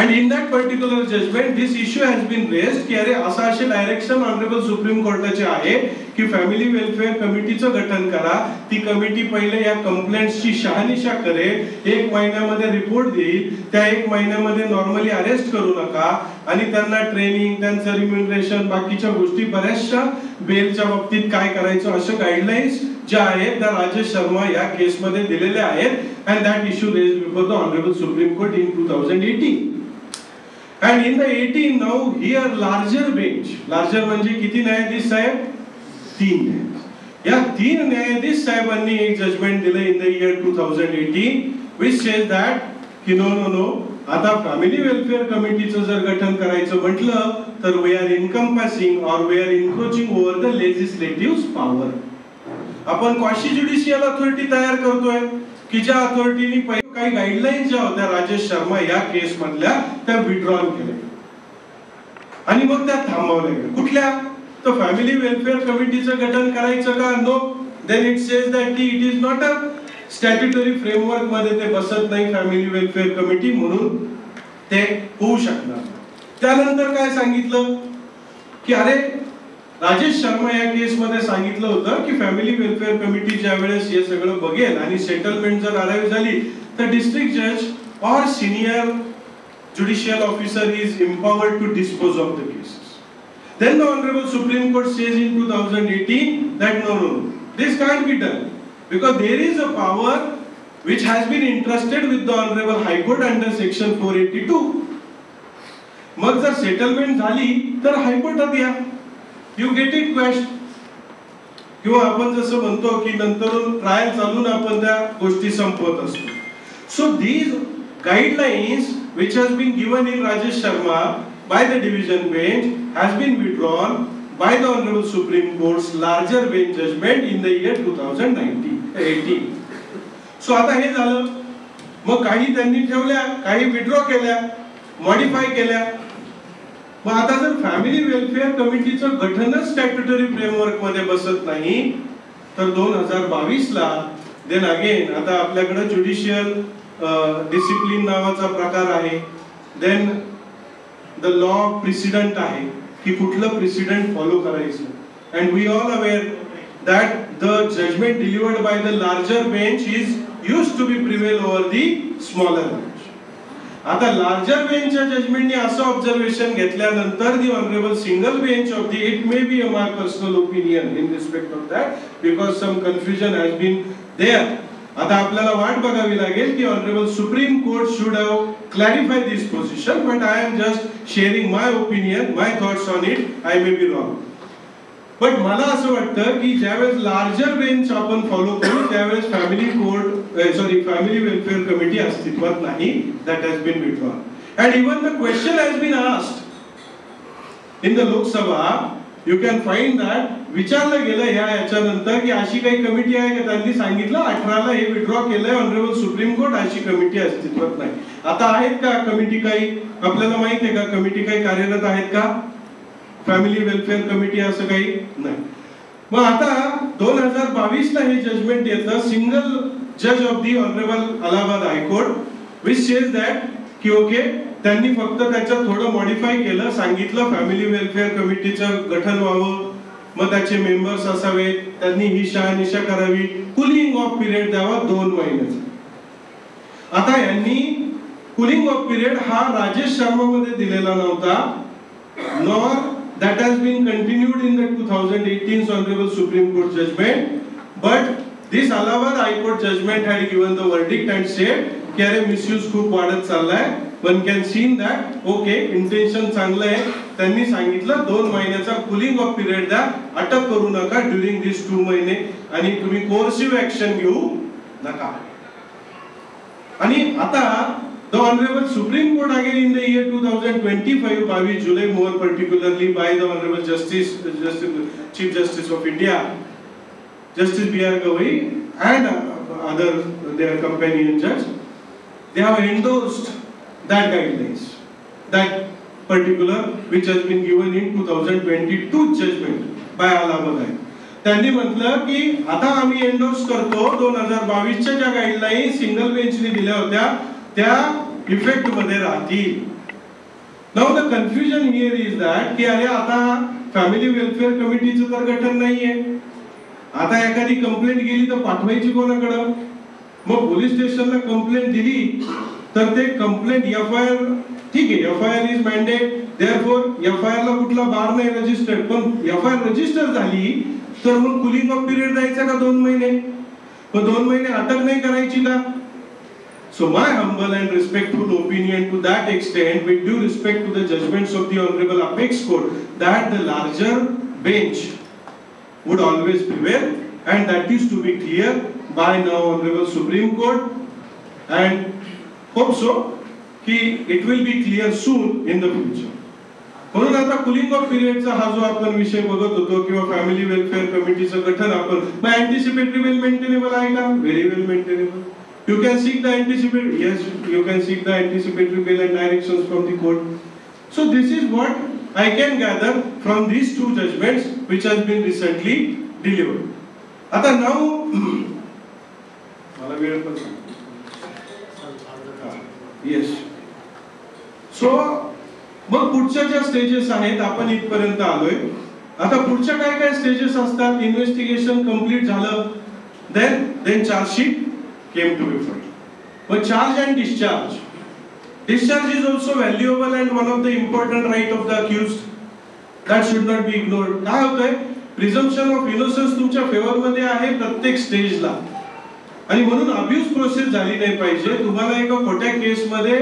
And in that particular judgment this issue has been raised की अरे असे डायरेक्शन ऑनरेबल सुप्रीम कोर्टाचे आहे की फॅमिली वेलफेअर कमिटीचं गठन करा. ती कमिटी पहिले या कंप्लेंट्सची शहानिशा करेल, 1 महिन्यामध्ये रिपोर्ट देईल, त्या 1 महिन्यामध्ये नॉर्मली अरेस्ट करू नका आणि त्यांना ट्रेनिंग, त्यांचं रिम्युनरेशन, बाकीच्या गोष्टी बऱ्याचशा बेलच्या बाबतीत काय करायचं अशा गाईडलाईन्स ज्या आहेत त्या राजेश शर्मा या केसमध्ये दिलेल्या आहेत. And that issue raised before the Honorable Supreme Court in 2018. And in the 18 now here larger bench, larger म्हणजे किती न्यायाधीश साहेब, 3 न्यायाधीश. या 3 न्यायाधीश साहेबांनी एक जजमेंट दिलं in the year 2018 which says that की नो आता फॅमिली वेलफेअर कमिटीचं जर गठन करायचं म्हटलं तर we are encompassing or we are encroaching over the legislative's power. आपण क्वाशी ज्युडिशियल अथॉरिटी तयार करतोय की ज्या अथॉरिटीनी काही गाईडलाईन्स ज्या होत्या राजेश शर्मा या केस मधल्या त्या विड्रॉल केल्या आणि मग त्या थांबवल्या गेल्या. कुठल्या, तर फॅमिली वेलफेअर कमिटीचं गठन करायचं का, no. Then it says that की it is not a statutory framework मध्ये ते बसत नाही फॅमिली वेलफेअर कमिटी, म्हणून ते होऊ शकणार. त्यानंतर काय सांगितलं की अरे राजेश शर्मा या केस मध्ये सांगितलं होतं की फॅमिली वेलफेअर कमिटी ज्या वेळेस हे सगळं बघेल आणि सेटलमेंट जर अराईव्ह झाली तर डिस्ट्रिक्ट जज और senior judicial officer is empowered to dispose of the cases. Then the Honorable Supreme Court says in 2018 that no, this can't be done because there is a power which has been entrusted with the Honorable High Court under section 482. मग जर settlement झाली तर हायकोर्टात या, you get it question. किंवा आपण जसं म्हणतो की नंतरून ट्रायल चालून आपण त्या गोष्टी संपवत असतो. So these guidelines which has been given in Rajesh Sharma by the division bench has been withdrawn by the Honorable Supreme Court's larger bench judgment in the year 2018. So आता हे झालं. मग काही त्यांनी ठेवल्या, काही विड्रॉ केल्या, मॉडिफाय केल्या. मग आता जर फॅमिली वेलफेअर कमिटीचं गठनच स्टॅट्युटरी फ्रेमवर्क मध्ये बसत नाही तर 2022 ला देन अगेन आता आपल्याकडे ज्युडिशियल डिसिप्लिन नावाचा प्रकार आहे. देन द लॉ प्रेसिडेंट आहे की कुठलं प्रेसिडेंट फॉलो करायचं. And we all aware that the judgment delivered by the larger bench is used to be prevail over the smaller bench. आता लार्जर बेंचच्या जजमेंटने असं ऑब्झर्वेशन घेतल्यानंतर the honourable single bench of the it may be a my personal opinion in respect of that because some confusion has been there. आता आपल्याला वाट बघावी लागेल की honourable supreme Court should have clarify this position, but I am just sharing my opinion, my thoughts on it. I may be wrong, बट मला असं वाटतं की ज्यावेळेस लार्जर बेंच आपण फॉलो करू त्यावेळेस family court family welfare committee अस्तित्वात नाही. That has been withdrawn. And even the question has been asked in the Lok Sabha. You can find that विचारलं गेलं याच्यानंतर की अशी काही कमिटी आहे का. त्यांनी सांगितलं 18ला हे विथड्रॉ केलंय ऑनरेबल सुप्रीम कोर्ट. अशी कमिटी अस्तित्वात नाही. आता आहेत का कमिटी काही, आपल्याला माहित आहे का कमिटी काही कार्यरत आहेत का. फॅमिली वेलफेअर कमिटी असं काही नाही. मग आता 2022ला हे जजमेंट येतं सिंगल जज of the honourable Allahabad high court which says that की ओके त्यांनी फक्त त्याच्यात थोडं मॉडिफाय केलं. सांगितलं फॅमिली वेलफेअर कमिटीचं गठन व्हावं, मग त्याचे मेंबर्स असावेत, त्यांनी ही शहानिशा करावी, कुलिंग ऑफ पिरियड द्यावा 2 महिन्याचा. आता यांनी कुलिंग ऑफ पिरियड हा राजेश शर्मा मध्ये दिलेला नव्हता, nor that has been continued in the 2018 Honorable Supreme Court judgment, but this Allahabad High Court judgment had given the verdict and said की अरे मिसयूज खूप वाढत चाललाय. One can scene that okay intention चांगलं आहे. त्यांनी सांगितलं 2 महिन्याचा कुलिंग ऑफ पिरियड द्या, अटक करू नका ड्युरिंग दिस 2 महिने आणि तुम्ही कोर्सिव्ह ऍक्शन घेऊ नका. आणि आता the Honorable Supreme Court again in the year 2025 22 July more particularly by the Honorable Chief Justice of India Justice B.R. Gavai and other their companion judge, they have endorsed that guidelines, that particular which has been given in 2022 judgment by Allahabad. त्यांनी म्हटलं की आता आम्ही endorse करतो 2022च्या ज्या guideline single बेंचने दिल्या होत्या त्या इफेक्ट मध्ये राहतील. Now the confusion here is that की अरे आता फॅमिली वेलफेअर कमिटीचं तर गठन नाहीये. आता एखादी कंप्लेंट गेली तर पाठवायची कोणाकडं. मग पोलीस स्टेशनला कंप्लेंट दिली तर ते कंप्लेंट एफआयआर ठीक आहे, FIR is mandate, therefore FIR ला कुठला बार नाही रजिस्टर्ड. पण एफआयआर रजिस्टर झाली तर मग कुलिंग ऑफ पिरियड द्यायचा का 2 महिने. मग 2 महिने अटक नाही करायची का. So my humble and respectful opinion to that extent, with due respect to the judgments of the Honorable Apex Court, that the larger bench would always prevail, and that is to be clear by now Honorable Supreme Court, and hope so कि it will be clear soon in the future. म्हणून आता cooling of पिरियडचा हा जो आपण विषय बघत होतो किंवा फॅमिली वेलफेअर कमिटीचं गठन आपण मग अँटिसिपेटरी वेल मेंटेनेबल आहे का. Very well maintainable. You can seek the anticipatory, yes, you can seek the anticipatory bail and directions from the court. So this is what I can gather from these 2 judgments which has been recently delivered. आता now मला वेळ पण yes. So मग पुढच्या ज्या stages आहेत आपण इथपर्यंत आलोय. आता पुढच्या काय काय स्टेजेस असतात. इन्व्हेस्टिगेशन कंप्लीट झालं, then chargesheet came to be filed. But charge and discharge. Discharge is also valuable and one of the important right of the accused. That should not be ignored. काय होतंय प्रिझम्पशन of innocence तुमच्या favour मध्ये आहे प्रत्येक स्टेजला आणि म्हणून abuse process झाली नाही पाहिजे. तुम्हाला एका खोट्या केस मध्ये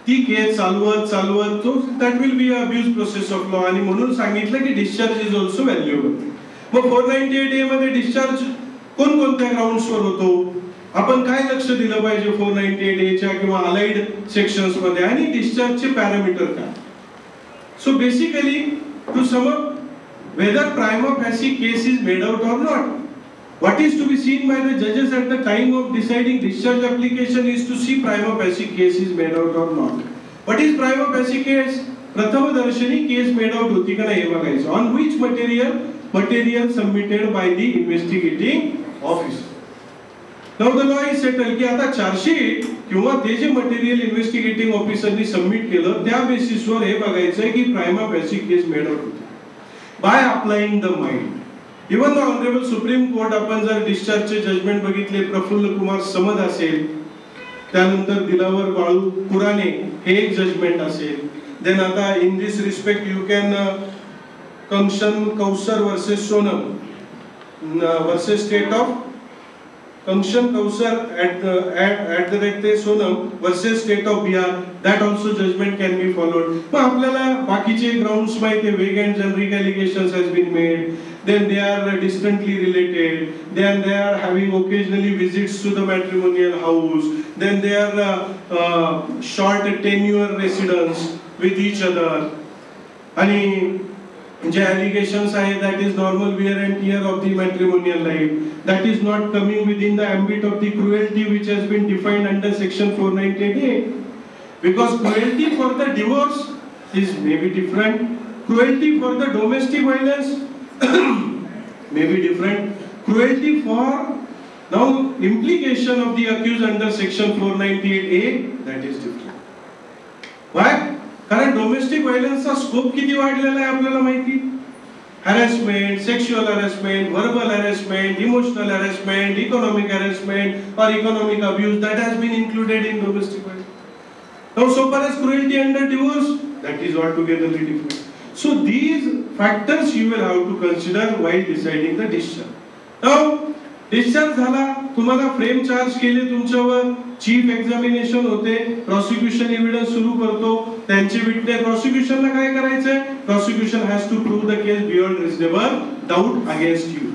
ती केस चालवत तो that will be abuse process of law आणि म्हणून सांगितलं की डिस्चार्ज इज ऑल्सो व्हॅल्युएबल. मग 498A मध्ये डिस्चार्ज कोणकोणत्या ग्राउंड्सवर होतो, आपण काय लक्ष दिलं पाहिजे 498A च्या किंवा अलाइड सेक्शन्स मध्ये आणि डिस्चार्जचे पॅरामीटर काय. So basically to sum up whether prima facie case is made out or not, what is to be seen by the judges at the time of deciding discharge application is to see prima facie case is made out or not. What is prima facie case? प्रथमदर्शनी केस made out होती का नाही हे बघायचं. On which material submitted by the investigating officer. Now the law is settled की आता chargesheet किंवा ते जे मटेरियल इन्व्हेस्टिगेटिंग ऑफिसरनी सबमिट केलं त्या बेसिसवर हे बघायचंय की प्राइमा फेसी केस मेड आउट होती by applying the mind. Even the honourable supreme court आपण जर डिस्चार्जचे जजमेंट बघितले प्रफुल्ल कुमार समद असेल, त्यानंतर दिलावर बाळू कुराने हे एक जजमेंट असेल. देन आता in this respect you can Kangshan Kausar versus Sonam versus state of Kangshan Kausar at the rate Sonam versus State of Bihar, that also judgment can be followed. मग आपल्याला बाकीचे grounds माहिती आहे, vague and generic allegations has been made, then they are distantly related, then they are having occasionally visits to the matrimonial house, then they are short tenure residence with each other, आणि जे allegations आहे that is normal wear and tear of the matrimonial life, that is not coming within the ambit of the cruelty which has been defined under section 498A, because cruelty for the divorce is maybe different, cruelty for the domestic violence may be different, cruelty for now implication of the accused under section 498A, that is different. Why? कारण domestic व्हायलन्सचा scope किती वाढलेला आहे आपल्याला माहिती. Harassment, sexual harassment, verbal harassment, emotional harassment, economic harassment और economic abuse, that has been included in domestic violence. Now so far as cruelty under divorce, that is altogether different. So these factors you will have to consider while deciding the discharge. Now discharge झाला, तुम्हाला frame charge केले तुमच्यावर, chief examination होते, prosecution evidence सुरू करतो, त्यांचे witness, प्रॉसिक्युशनला काय करायचंय, prosecution has to prove the case beyond reasonable doubt against you,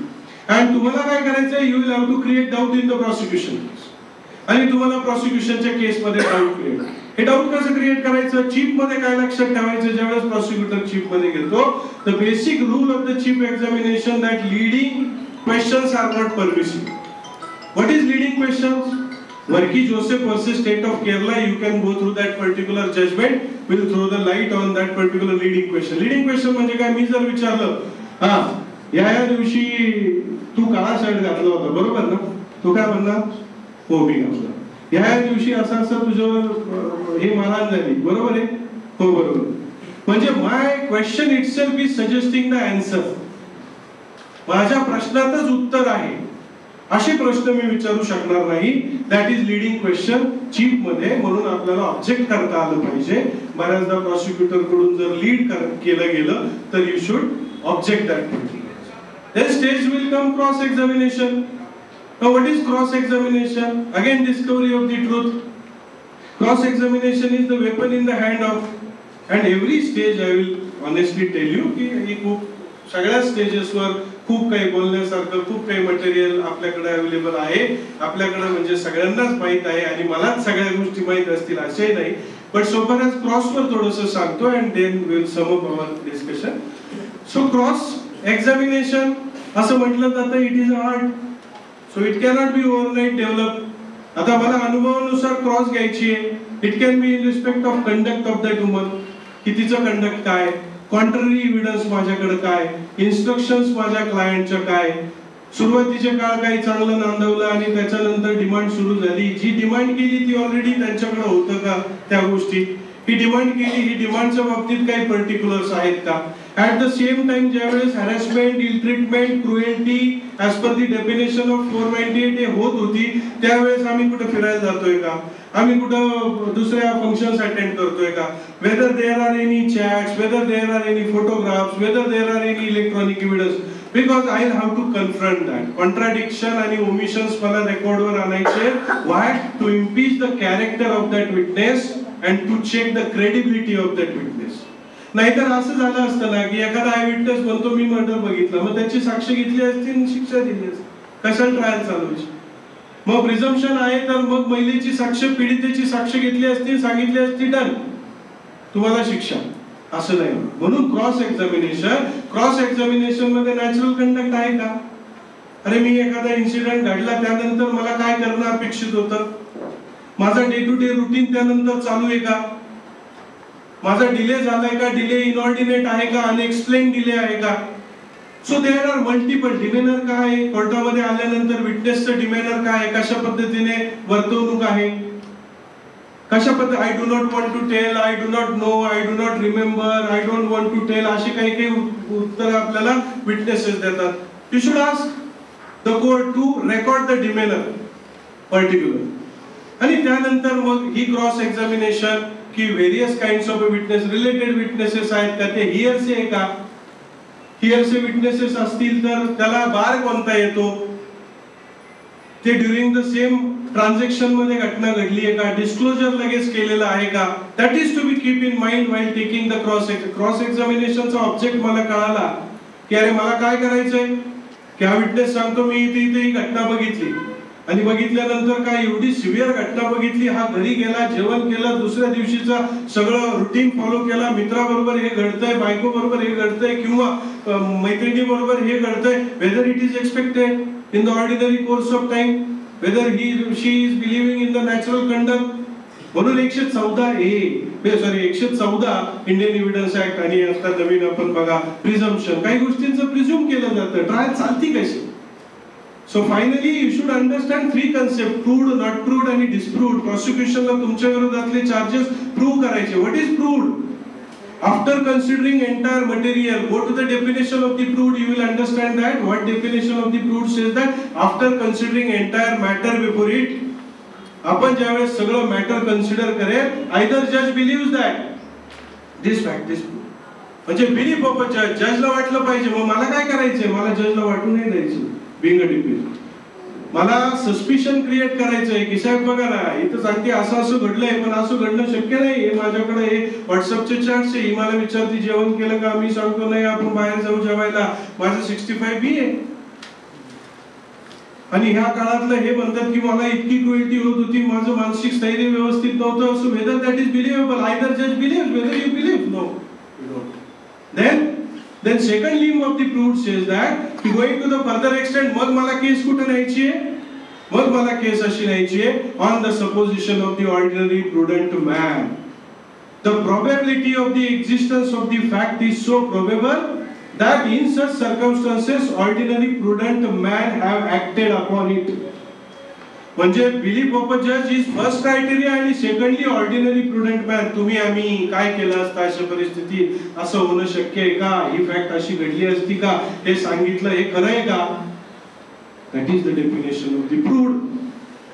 आणि तुम्हाला काय करायचंय, you will have to create doubt in the prosecution case, आणि तुम्हाला प्रॉसिक्युशनच्या केसमध्ये डाऊट क्रिएट. हे डाऊट कसं क्रिएट करायचं, चीफ मध्ये काय लक्षात ठेवायचं, ज्यावेळेस प्रॉसिक्युटर चीफ मध्ये घेतो, the basic rule of the chief examination that leading questions are not permissible. What is leading questions? Varki Joseph versus State of Kerala, you can go through that particular judgment, will throw the light on that particular leading question. Leading question म्हणजे काय, मी जर विचारलं, या दिवशी तू काळा shirt घातला होता बरोबर ना, तू काय म्हणणार, हो मी घातला. या दिवशी असं असं तुझ्यावर हे मारहाण झाली बरोबर आहे, हो बरोबर. म्हणजे my question itself is suggesting the answer, माझ्या प्रश्नातच उत्तर आहे, असे प्रश्न मी विचारू शकणार नाही. That is leading question chief मध्ये, म्हणून आपल्याला ऑब्जेक्ट करता आलं पाहिजे. बऱ्याचदा प्रॉसिक्युटर कडून जर लीड केलं गेलं तर you should object that. Then stage will come cross examination. Now what is cross examination? Again discovery of the truth. Cross examination is the weapon in the hand of, and every stage I will honestly tell you की ही खूप सगळ्या स्टेजेसवर खूप काही बोलण्यासारखं, खूप काही material आपल्याकडे अवेलेबल आहे. आपल्याकडे म्हणजे सगळ्यांनाच माहित आहे आणि मलाच सगळ्या गोष्टी माहित असतील असे नाही, बट सो फार एज क्रॉसवर थोडंसं सांगतो and then will sum up our discussion. So cross examination असं म्हटलं जातं, it is a art, so it cannot be overnight develop. आता मला अनुभवानुसार क्रॉस घ्यायची आहे. It can be in respect of conduct of that woman, की तिचं कंडक्ट काय, कॉन्ट्ररी एव्हिडन्स माझ्याकडे काय, इन्स्ट्रक्शन्स माझ्या क्लायंटच्या काय, सुरुवातीचे काळ काही चांगलं नांदवलं आणि त्याच्यानंतर डिमांड सुरू झाली, जी डिमांड केली ती ऑलरेडी त्यांच्याकडे होतं का त्या गोष्टी, ही डिमांड केली, ही डिमांडच्या बाबतीत काही पर्टिक्युलर्स आहेत का. ऍट द सेम टाइम ज्यावेळेस harassment, ill treatment, cruelty as per the definition of 498 होत होती, त्यावेळेस आम्ही कुठे फिरायला जातोय का, आम्ही कुठं दुसऱ्या फंक्शन्स अटेंड करतोय का, whether there are any chats, whether there are any photographs, whether there are any electronic evidence, because I have to confront that. Contradiction आणि ओमिशन्स मला रेकॉर्डवर आणायचे. Why? To impeach the character of that witness and to check the credibility of that witness. नाहीतर असं झालं असतं ना की एखादा आय विटनेस म्हणतो मी मर्डर बघितलं, मग त्याची साक्ष घेतली असती आणि शिक्षा दिली असती, कशाला ट्रायल चालवायची. मग प्रिझम्पशन आहे तर मग महिलेची साक्ष, पीडितेची साक्ष घेतली असती, सांगितली असती, डन, तुम्हाला शिक्षा. असं नाही. म्हणून क्रॉस एक्झामिनेशन मध्ये नॅचरल कंडक्ट आहे का. अरे मी एखादा इन्सिडेंट घडला, त्यानंतर मला काय करणं अपेक्षित होतं, माझा डे टू डे रुटीन त्यानंतर चालू आहे का, माझा डिले झालाय का, डिले इनऑर्डिनेट आहे का, अनएक्सप्लेन डिले आहे का. So there are multiple. Demeanour काय आहे, कोर्टामध्ये आल्यानंतर विटनेसचं डिमेनर काय आहे, कशा पद्धतीने वर्तवणूक आहे, कशा पद्धती, I do not want to tell, I do not know, I do not remember, I don't want to tell, अशी काही काही उत्तर आपल्याला विटनेसेस देतात. You should ask the court to record the demeanour particular. आणि त्यानंतर मग ही क्रॉस एक्झामिनेशन की various kinds of witness, related witnesses आहेत का, ते हियरसे आहे का, हियरसे विटनेसेस असतील तर त्याला बार कोणता येतो, ते ड्युरिंग द सेम ट्रान्झॅक्शन मध्ये घटना घडली आहे का, डिस्क्लोजर लगेच केलेलं आहे का, that is to be keep in mind while taking the cross एक्झामिनेशनचा ऑब्जेक्ट मला कळाला की अरे मला काय करायचंय की हा विटनेस सांगतो मी इथे इथे ही घटना बघितली आणि बघितल्यानंतर काय एवढी सिव्हिअर घटना बघितली, हा घरी गेला, जेवण केलं, दुसऱ्या दिवशीचा सगळं रुटीन फॉलो केला, मित्राबरोबर हे घडतंय, बायको बरोबर हे घडतंय किंवा मैत्रिणी बरोबर हे घडतंय, whether it is expected in the ordinary course of time, whether she is believing in the natural conduct. म्हणून 114 इंडियन एव्हिडन्स ऍक्ट आणि आता नवीन आपण बघा प्रिझम्पशन, काही गोष्टींचं प्रिझ्युम केलं जातं, ट्रायल चालती कशी. So finally you should understand 3 concept, proved, not proved आणि डिस्प्रूव्ड. प्रॉसिक्युशनला तुमच्या विरोधातले चार्जेस प्रूव्ह करायचे. What is proved? After considering entire material, go to the definition of the proved, you will understand that. What definition of the proved says that after considering entire matter before it, आपण ज्यावेळेस सगळं matter consider करेल, either judge believes that this fact is proved. म्हणजे belief of a जज, जजला वाटलं पाहिजे मग मला काय करायचंय, मला जजला वाटून नाही द्यायचं. बिंग अ डिफेन्स मला सस्पिशन क्रिएट करायचंय की साहेब बघा ना इथं सांगते असं असं घडलंय पण असं घडणं शक्य नाही, हे माझ्याकडे हे व्हॉट्सअपचे चॅट्स आहे, ही मला विचारते जेवण केलं का, मी सांगतो नाही आपण बाहेर जाऊ जेवायला, माझं 65 बी आहे. आणि ह्या काळातलं हे म्हणतात की मला इतकी क्रुएल्टी होत होती, माझं मानसिक स्थैर्य व्यवस्थित नव्हतं. So whether that is believable, either जज believe, whether you believe, no you don't. Then second limb of the proved says that की going to the further extent, मग मला केस कुठे न्यायची आहे, मग मला केस अशी न्यायची आहे on the supposition of the ordinary prudent man. The probability of the existence of the fact is so probable that in such circumstances ordinary prudent man have acted upon it. म्हणजे बिलीफ ऑफ अ जज is first criteria आणि secondly ordinary prudent man. तुम्ही आम्ही काय केलं असतं अशा परिस्थितीत, असं होणं शक्य आहे का, ही फॅक्ट अशी घडली असती का, हे सांगितलं हे खरं आहे का. That is the definition of the proved.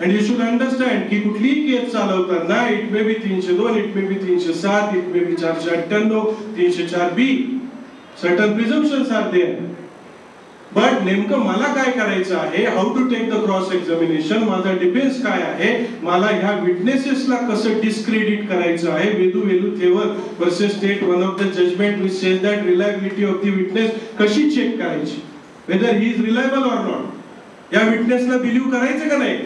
And you should understand की कुठलीही केस चालवताना it may be 302, it may be 307, it may be 498, 304B, certain presumptions are there. But नेमकं मला काय करायचं आहे, how to take the cross examination, माझा defence काय आहे, मला ह्या विटनेसेसला कसं डिस्क्रेडिट करायचं आहे. Vedu Thevar versus state, one of the judgment which says that reliability of the witness कशी चेक करायची, whether he is reliable or not. या विटनेसला बिलीव्ह करायचं का नाही,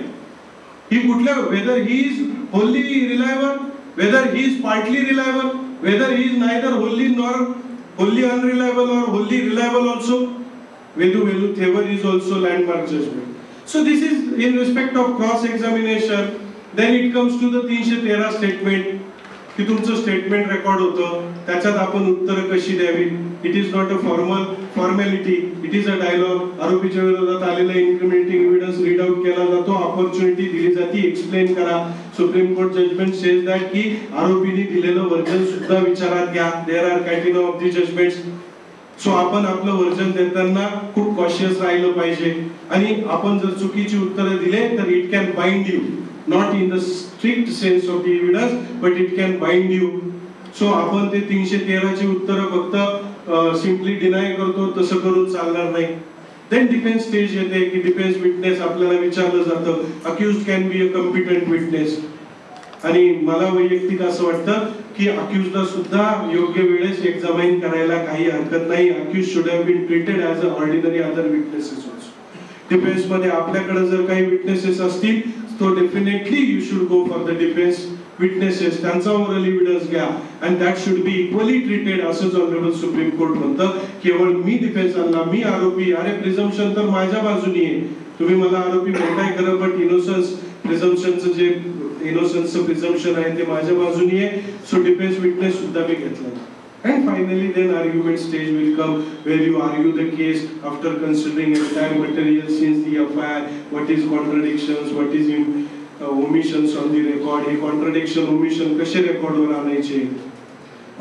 ही कुठल्या, whether he is wholly reliable, whether he is partly reliable, whether he is neither wholly nor wholly unreliable और wholly reliable also. Vedu Thevar is also landmark judgment. So this is in respect of cross examination. Then it comes to the 313 statement की तुमचं statement record होतं, त्याच्यात आपण उत्तरं कशी द्यावी. It is not a formality, it is a dialogue. आरोपीच्या विरोधात आलेला इन्क्रिमिनेटिंग एव्हिडन्स रीड आउट केला जातो, ऑपॉर्च्युनिटी दिली जाते एक्सप्लेन करा. Supreme Court judgment says that की आरोपीने दिलेलं वर्जन सुद्धा विचारात घ्या. There are category of the judgments. So आपण आपलं वर्जन देताना खूप कॉशियस राहिलं पाहिजे. आणि आपण जर चुकीची उत्तरं दिले तर it can bind you, not in the strict sense of the evidence but it can bind you. So आपण ते 313 ची उत्तरं फक्त सिम्पली डिनाय करतो, तसं करून चालणार नाही. देन डिफेन्स स्टेज येते की डिफेन्स विटनेस आपल्याला विचारलं जातं, accused can be a competent witness. आणि मला वैयक्तिक असं वाटतं की अक्युज्डला सुद्धा योग्य वेळेस एक्झामाइन करायला काही हरकत नाही. Accused should have been treated as a ordinary other witnesses also. Defence मध्ये आपल्याकडे जर काही विटनेसेस असतील तो definitely you should go for the defence witnesses, त्यांचा ओरल एव्हिडन्स घ्या and that should be equally treated. असंच ऑनरेबल सुप्रीम कोर्ट म्हणतं. केवळ मी डिफेन्स आणला, मी आरोपी, अरे प्रिझम्पशन तर माझ्या बाजूनी आहे, तुम्ही मला आरोपी म्हणताय खरं बट इनोसन्स प्रिझम्पशनचं जे इनोसन्सचं प्रिझम्पशन आहे ते माझ्या बाजूनी आहे. सो डिफेन्स विटनेस सुद्धा मी घेतला. And finally then argument stage will come where you argue the case after considering entire material since the FIR, what is contradictions, what is omissions on the record, हे contradiction omission कसे record वर आणायचे,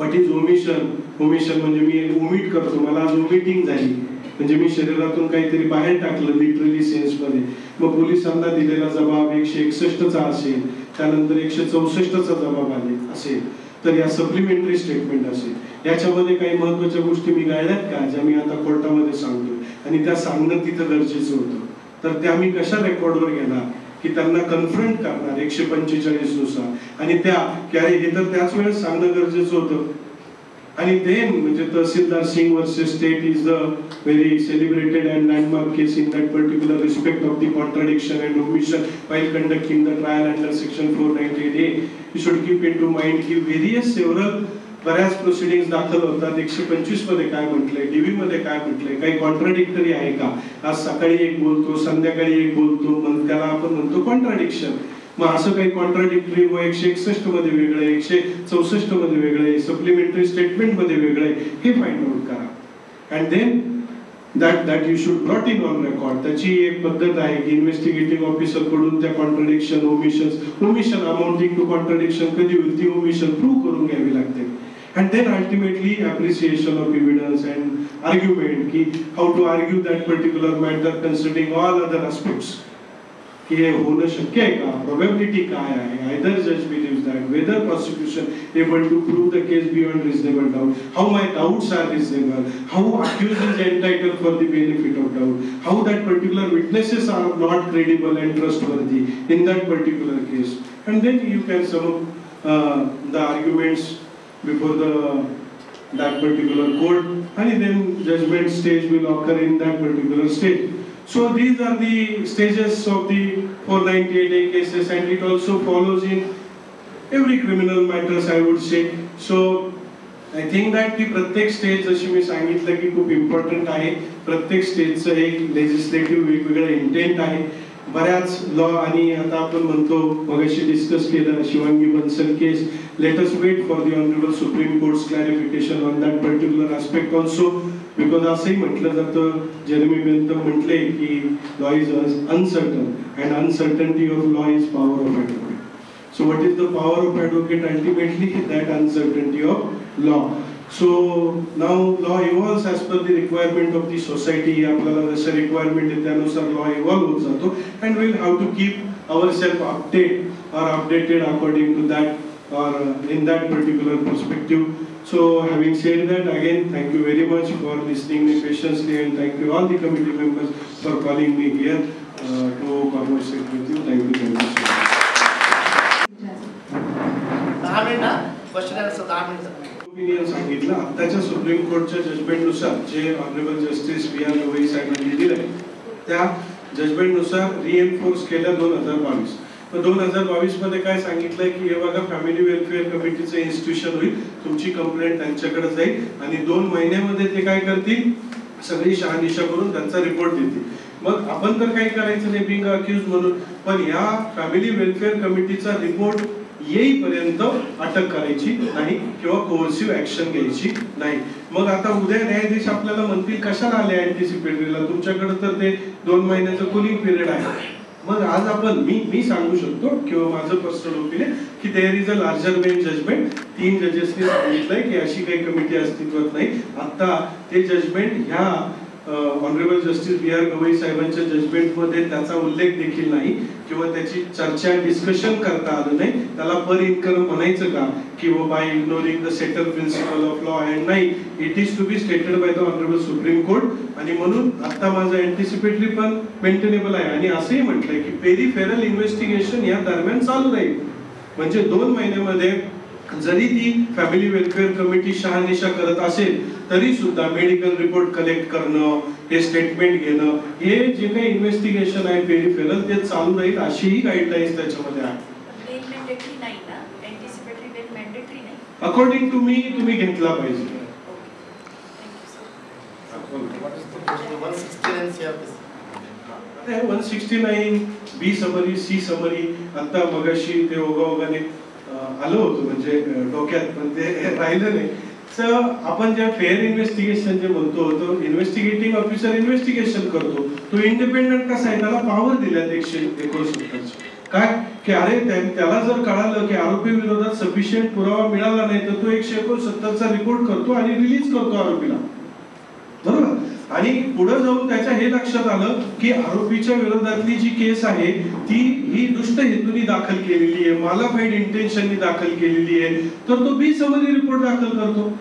what is omission, omission म्हणजे मी omit करतो, मला आज omitting झाली म्हणजे मी शरीरातून काहीतरी बाहेर टाकलं लिटरली सेन्स मध्ये. मग पोलिसांना दिलेला जबाब 161 चा असेल, त्यानंतर 164 चा जबाब आले असेल, तर या सप्लिमेंटरी स्टेटमेंट असेल. याच्यामध्ये काही महत्त्वाच्या गोष्टी मी गाळल्यात का ज्या मी आता कोर्टामध्ये सांगतोय आणि त्या सांगणं तिथं गरजेचं होतं. तर ते आम्ही कशा रेकॉर्डवर घेणार की त्यांना कन्फ्रंट करणार 145 नुसार आणि त्या की अरे हे तर त्याच वेळेस सांगणं गरजेचं होतं. आणि देन म्हणजे Tehsildar Singh versus state is the very celebrated and landmark case in that particular respect of the contradiction and omission while conducting the trial under section 498A. You should keep into mind की various several बऱ्याच proceedings दाखल होतात. 125 मध्ये काय म्हटलंय, DV मध्ये काय म्हटलंय, काही कॉन्ट्राडिक्टरी आहे का, आज सकाळी एक बोलतो संध्याकाळी एक बोलतो, मग त्याला आपण म्हणतो कॉन्ट्राडिक्शन. मग असं काही कॉन्ट्राडिक्टरी व 161 मध्ये वेगळं आहे, 164 मध्ये वेगळं आहे, सप्लिमेंटरी स्टेटमेंट मध्ये वेगळं आहे, हे फाइंड आउट करा. And then that you should brought in on record. त्याची एक पद्धत आहे की इन्व्हेस्टिगेटिंग ऑफिसर कडून त्या contradiction omission amounting to contradiction कधी होईल ती ओमिशन प्रूव्ह करून घ्यावी लागते. And then ultimately appreciation of evidence and argument की how to argue that particular matter considering all other aspects. की हे होणं शक्य आहे का, प्रोबॅबिलिटी काय आहे, either judge believes that, whether prosecution able to prove the case beyond reasonable doubt, how my doubts are reasonable, how accused is entitled for the benefit of doubt, how that particular witnesses are not credible and trustworthy in that particular case. And then you can sum up the arguments before that particular court, and then judgment stage will occur in that particular stage. So these are the stages of the 498A cases, and it also follows in every criminal matters, I would say. So I think that की प्रत्येक stage जशी मी सांगितलं की खूप important आहे. प्रत्येक स्टेजचं एक legislative वेगवेगळं इंटेंट आहे. बऱ्याच लॉ आणि आता आपण म्हणतो मगाशी डिस्कस केलं Shivangi Bansal case. Let us wait for the honourable supreme court's clarification on that particular aspect also. Because असंही म्हटलं जातं, जेरेमी बेंथम म्हटले की law is uncertain and uncertainty of law is power of advocate. So what is the power of advocate? Ultimately that uncertainty of law. So now law evolves as per the requirement of the society. आपल्याला जसं requirement आहे त्यानुसार law evolve होत जातो, and we'll have to keep ourselves updated according to that or in that particular perspective. So having said that, again thank you very much for listening me patiently, and thank you all the committee members for calling me here to conversate with you. Thank you very much. 10 minute question answer 10 minute. Opinion सांगितलं आताच्या supreme कोर्टच्या जजमेंटनुसार जे honourable justice बी R Gavai साहेबांनी दिलंय त्या जजमेंटनुसार रिएन्फोर्स केलं 2022. तर 2022 मध्ये काय सांगितलंय की हे बघा फॅमिली वेलफेअर कमिटीचं इन्स्टिट्यूशन होईल, तुमची कंप्लेंट त्यांच्याकडे जाईल आणि 2 महिन्यामध्ये ते काय करतील, सगळी शहानिशा करून त्यांचा रिपोर्ट देतील. मग आपण तर काही करायचं नाही बिंग अक्यूज म्हणून, पण या फॅमिली वेलफेअर कमिटीचा रिपोर्ट येईपर्यंत अटक करायची नाही किंवा कोर्सिव्ह ऍक्शन घ्यायची नाही. मग आता उद्या न्यायाधीश आपल्याला म्हणतील कशाला आले अँटिसिपेटरीला, तुमच्याकडे तर ते 2 महिन्याचं कुलिंग पिरियड आहे. मग आज आपण मी सांगू शकतो किंवा माझं पर्सनल ओपिनियन की there is a larger bench judgment. 3 जजेसनी सांगितलंय की अशी काही कमिटी अस्तित्वात नाही. आता ते जजमेंट ह्या ऑनरेबल जस्टिस बी आर गवई साहेबांच्या जजमेंटमध्ये त्याचा उल्लेख देखील नाही किंवा त्याची चर्चा डिस्कशन करता आलं नाही. त्याला पर इन्कम म्हणायचं का किंवा by ignoring the settle principle of law and नाही, it is to be stated by the honourable supreme court. आणि म्हणून आता माझं अँटिसिपेटरी पण मेंटेनेबल आहे. आणि असंही म्हटलंय की पेरिफेरल इन्व्हेस्टिगेशन या दरम्यान चालू राहील. म्हणजे 2 महिन्यामध्ये जरी ती फॅमिली वेलफेअर कमिटी शहानिशा करत असेल तरी सुद्धा मेडिकल रिपोर्ट कलेक्ट करणं, हे स्टेटमेंट घेणं, हे जे काही इन्व्हेस्टिगेशन आहे पेरिफेरल ते चालू राहील अशीही गाईडलाईन्स त्याच्यामध्ये आहे. अकॉर्डिंग टू मी तुम्ही घेतला पाहिजे. 169 बी समरी सी समरी आता मगाशी ते ओघाने आलं होतं म्हणजे डोक्यात, पण ते राहिलं नाही. तर आपण ज्या फेअर इन्व्हेस्टिगेशन जे म्हणतो तो इन्व्हेस्टिगेटिंग ऑफिसर इन्व्हेस्टिगेशन करतो, तो इंडिपेंडंट कसा आहे, त्याला पॉवर दिल्यात 169 काय की अरे त्याला जर कळालं की आरोपी विरोधात सफिशियंट पुरावा मिळाला नाही तर तो 169 रिपोर्ट करतो आणि रिलीज करतो आरोपीला, बरोबर. आणि पुढे जाऊन त्याच्या हे लक्षात आलं की आरोपीच्या विरोधातली जी केस आहे ती ही दुष्ट हेतूने दाखल केलेली आहे, मालाफाईड इंटेन्शननी दाखल केलेली आहे, तर तो बी समरी रिपोर्ट दाखल करतो.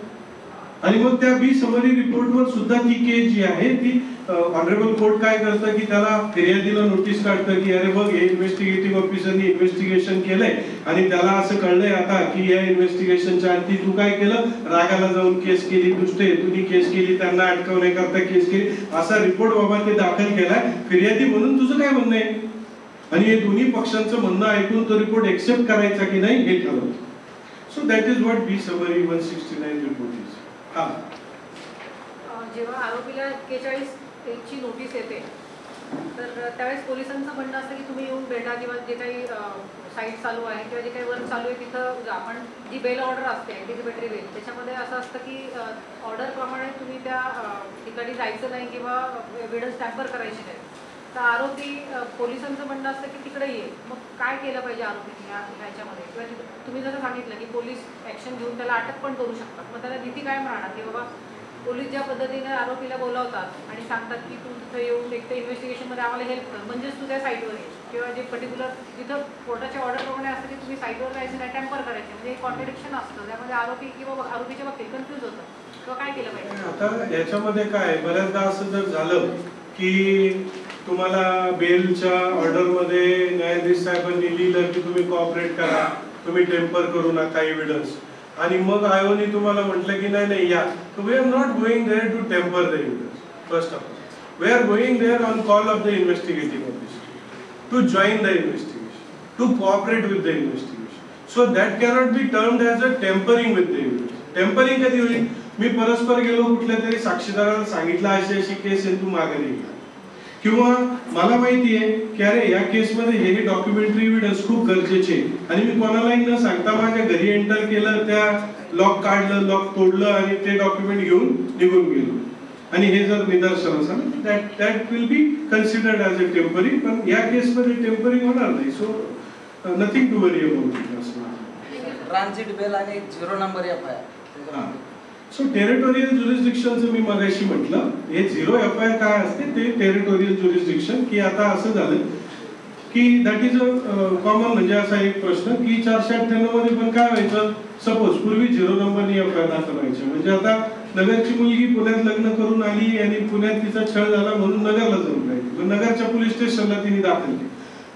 आणि मग त्या बी समरी रिपोर्टवर सुद्धा ती केस जी आहे ती ऑनरेबल कोर्ट काय करतं की त्याला फिर्यादीला नोटीस काढतं की अरे बघ हे इन्व्हेस्टिगेटिव्ह ऑफिसरनी इन्व्हेस्टिगेशन केलंय आणि त्याला असं कळलंय आता की या इन्व्हेस्टिगेशनच्या आधी तू काय केलं, रागाला जाऊन केस केली, दुष्ट हेतूनी केस केली, त्यांना अटकवण्याकरता केस केली, असा रिपोर्ट बाबा ते दाखल केलाय, फिर्यादी म्हणून तुझं काय म्हणणं आहे, आणि हे दोन्ही पक्षांचं म्हणणं ऐकून तो रिपोर्ट एक्सेप्ट करायचा की नाही हे ठरवतो. So that is what B summary 169 report is. हा, जेव्हा आरोपीला 41 ची नोटीस येते तर त्यावेळेस पोलिसांचं म्हणणं असतं की तुम्ही येऊन भेटा किंवा जे काही साईट चालू आहे किंवा जे काही वर्क चालू आहे तिथं आपण जी बेल ऑर्डर असते अँटिसिपेटरी बेल त्याच्यामध्ये असं असतं की ऑर्डरप्रमाणे तुम्ही त्या ठिकाणी जायचं नाही किंवा एव्हिडन्स टॅम्पर करायची नाही. तर आरोपी पोलिसांचं म्हणणं असतं की तिकडे ये. मग काय केलं पाहिजे आरोपीने ह्याच्यामध्ये, किंवा तुम्ही जसं सांगितलं की पोलीस ॲक्शन घेऊन त्याला अटक पण करू शकतात, मग त्याला भीती काय राहणार की बाबा पोलीस ज्या पद्धतीने आरोपीला बोलावतात आणि सांगतात की तू तिथं येऊन एक तर इन्व्हेस्टिगेशनमध्ये आम्हाला हेल्प कर, म्हणजेच तू त्या साईटवर ये, किंवा जे पर्टिक्युलर जिथं कोर्टाच्या ऑर्डरप्रमाणे असतं की तुम्ही साईटवर जायचं नाही टॅम्पर करायचे, म्हणजे एक कॉन्ट्रडिक्शन असतं. त्यामध्ये आरोपी किंवा आरोपीच्या बाबतीत कन्फ्यूज होतं किंवा काय केलं पाहिजे. आता याच्यामध्ये काय बऱ्याचदा असं जर झालं की तुम्हाला बेलच्या ऑर्डरमध्ये न्यायाधीश साहेबांनी लिहिलं की तुम्ही कोऑपरेट करा, तुम्ही टेम्पर करू नका एव्हिडन्स, आणि मग आयोनी तुम्हाला म्हटलं की नाही या, we are not going there to tamper the evidence. First of all we are going there on call of the investigative officer to join the investigation, to cooperate with the investigation. So that cannot be termed as a tampering with the evidence. Tampering कधी होईल, मी परस्पर गेलो कुठल्या तरी साक्षीदाराला सांगितलं अशी अशी केस आहे तू माघारी घे, किंवा मला माहिती आहे की अरे या केसमध्ये हे डॉक्युमेंटरी एव्हिडन्स खूप गरजेचे आणि मी कोणालाही न सांगता माझ्या घरी एंटर केलं, त्या लॉक काढलं, लॉक तोडलं आणि ते डॉक्युमेंट घेऊन निघून गेलो, आणि हे जर निदर्शन असेल that will be considered as a tampering. पण या केसमध्ये टेम्परिंग होणार नाही. So nothing to worry about it. Transit bail आणि 0 नंबर एफआयआर. सो टेरिटोरियल ज्युरिस्डिक्शनचं मी मगाशी म्हटलं, हे 0 एफआयआर काय असते ते टेरिटोरियल ज्युरिस्डिक्शन, की आता असं झालं की दॅट इज अ कॉमन, म्हणजे असा एक प्रश्न की 498 मध्ये पण काय व्हायचं, सपोज पूर्वी 0 नंबरनी एफआयआर दाखल व्हायचे, म्हणजे आता नगरची मुलगी पुण्यात लग्न करून आली आणि पुण्यात तिचा छळ झाला म्हणून नगरला जाऊन राहिली, मग नगरच्या पोलीस स्टेशनला तिने दाखल केली.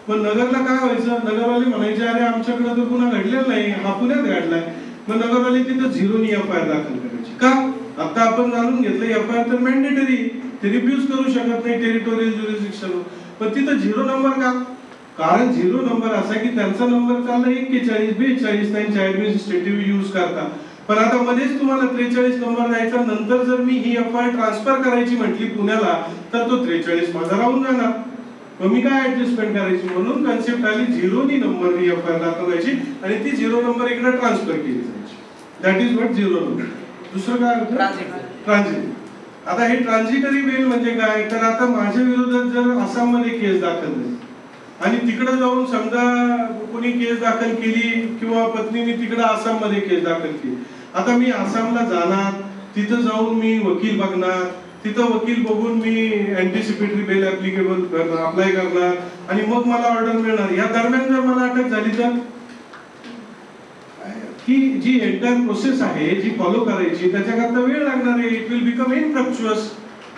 पण नगरला काय व्हायचं, नगरवाले म्हणायचे अरे आमच्याकडे तर गुन्हा घडलेला नाही, हा पुण्यात घडलाय, मग नगरवाले तिथं 0 एफआयआर दाखल करायची. का? आता आपण जाणून घेतलं एफआयआर तर मॅन्डेटरी, ते रिफ्यूज करू शकत नाही टेरिटोरियल ज्युरिस्डिक्शन, पण तिथं 0 नंबर का? कारण 0 नंबर असा की त्यांचा नंबर चालला 41, 42 त्यांच्या ऍडमिनिस्ट्रेटिव्ह यूज करता, पण आता मध्येच तुम्हाला 43 नंबर द्यायचा, नंतर जर मी ही एफआयआर ट्रान्सफर करायची म्हटली पुण्याला तर तो 43 माझा राहून जाणार, मग मी काय ऍडजस्टमेंट करायची, म्हणून कन्सेप्ट आली 0 नंबरनी एफआयआर दाखल व्हायची आणि ती 0 नंबर इकडे ट्रान्सफर केली जायची. That is what 0 number. दुसरं काय होतं, ट्रान्झिट. आता हे ट्रान्झिटरी बेल म्हणजे काय, तर आता माझ्या विरोधात जर आसाममध्ये केस दाखल झाली आणि तिकडे जाऊन समजा कोणी केस दाखल केली किंवा पत्नीने तिकडे आसाममध्ये केस दाखल केली, आता मी आसामला जाणार, तिथं जाऊन मी वकील बघणार, तिथं वकील बघून मी अँटिसिपेटरी बेल ऍप्लिकेबल अप्लाय करणार आणि मग मला ऑर्डर मिळणार. या दरम्यान जर मला अटक झाली तर ही जी एंटायर प्रोसेस आहे जी फॉलो करायची त्याच्याकरता वेळ लागणार आहे, इट विल बिकम इनफ्रक्च्युअस.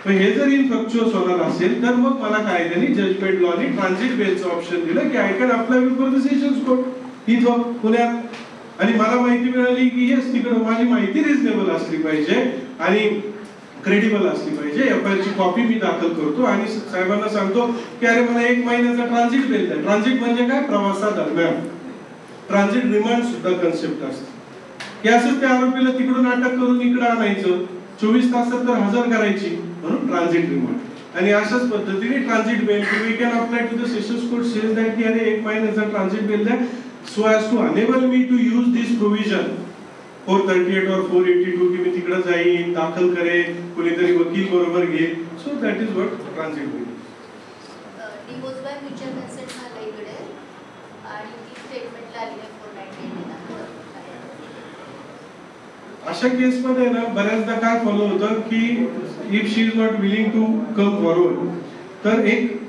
हे जर इनफ्रक्च्युअस होणार असेल तर मग मला कायद्याने जजमेंट लॉनी ट्रान्झिट बेलचं ऑप्शन दिलं की I can apply before the sessions court इथं पुण्यात, आणि मला माहिती मिळाली की येस तिकडं माझी माहिती रिजनेबल असली पाहिजे आणि क्रेडिबल असली पाहिजे, एफआयआर ची कॉपी मी दाखल करतो आणि साहेबांना सांगतो की अरे मला 1 महिन्याचा ट्रान्झिट बेल द्या. ट्रान्झिट म्हणजे काय, प्रवासादरम्यान. ट्रान्झिट रिमांड सुद्धा कन्सेप्ट असते की असं त्या आरोपीला तिकडून अटक करून इकडे आणायचं, 24 तासात तर हजर करायची, म्हणून ट्रान्झिट रिमांड. आणि अशाच पद्धतीने transit bail we can apply to the sessions court says that की अरे 1 महिन्याचा ट्रान्झिट बेल द्या so as to enable me to use this provision 438 or 482 की मी तिकडे जाईन, दाखल करेन, कोणीतरी वकील बरोबर घेईल. So that is what transit bail. Divorce by mutual consent झालं इकडे आणि ती स्टेटमेंटला आली आहे 498. अशा केसमध्ये ना बऱ्याचदा काय फॉलो होतं की if she is not willing to come forward तर एक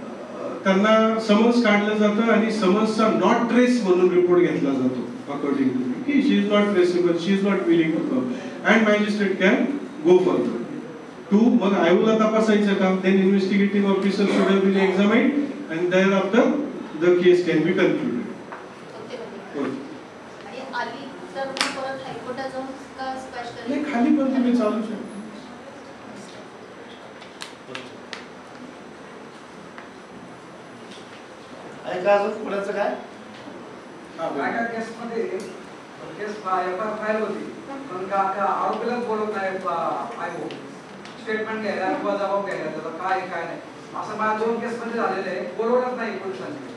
त्यांना समन्स काढलं जातं आणि समन्सचा नॉट ट्रेस म्हणून रिपोर्ट घेतला जातो अकॉर्डिंग टू मी की she is not traceable, she is not willing to come, and magistrate can go further to मग आयोला तपासायचं काम, then investigating officer should have been examined and then after the case can be concluded. आणि आली तर मग परत हायकोर्टात जाऊन का स्पॅश नाही, करायचं? खाली पण तुम्ही चालू शकता. आहे का अजून कोणाचं काय? माझ्या केसमध्ये केस एफआयआर फाईल होती, पण का आरोपीलाच बोलत नाही आयो स्टेटमेंट घ्यायला किंवा जबाब घ्यायला, त्याचा काय नाही असं माझ्या 2 केसमध्ये झालेलं आहे. बोलवलंच नाही पोलिसांनी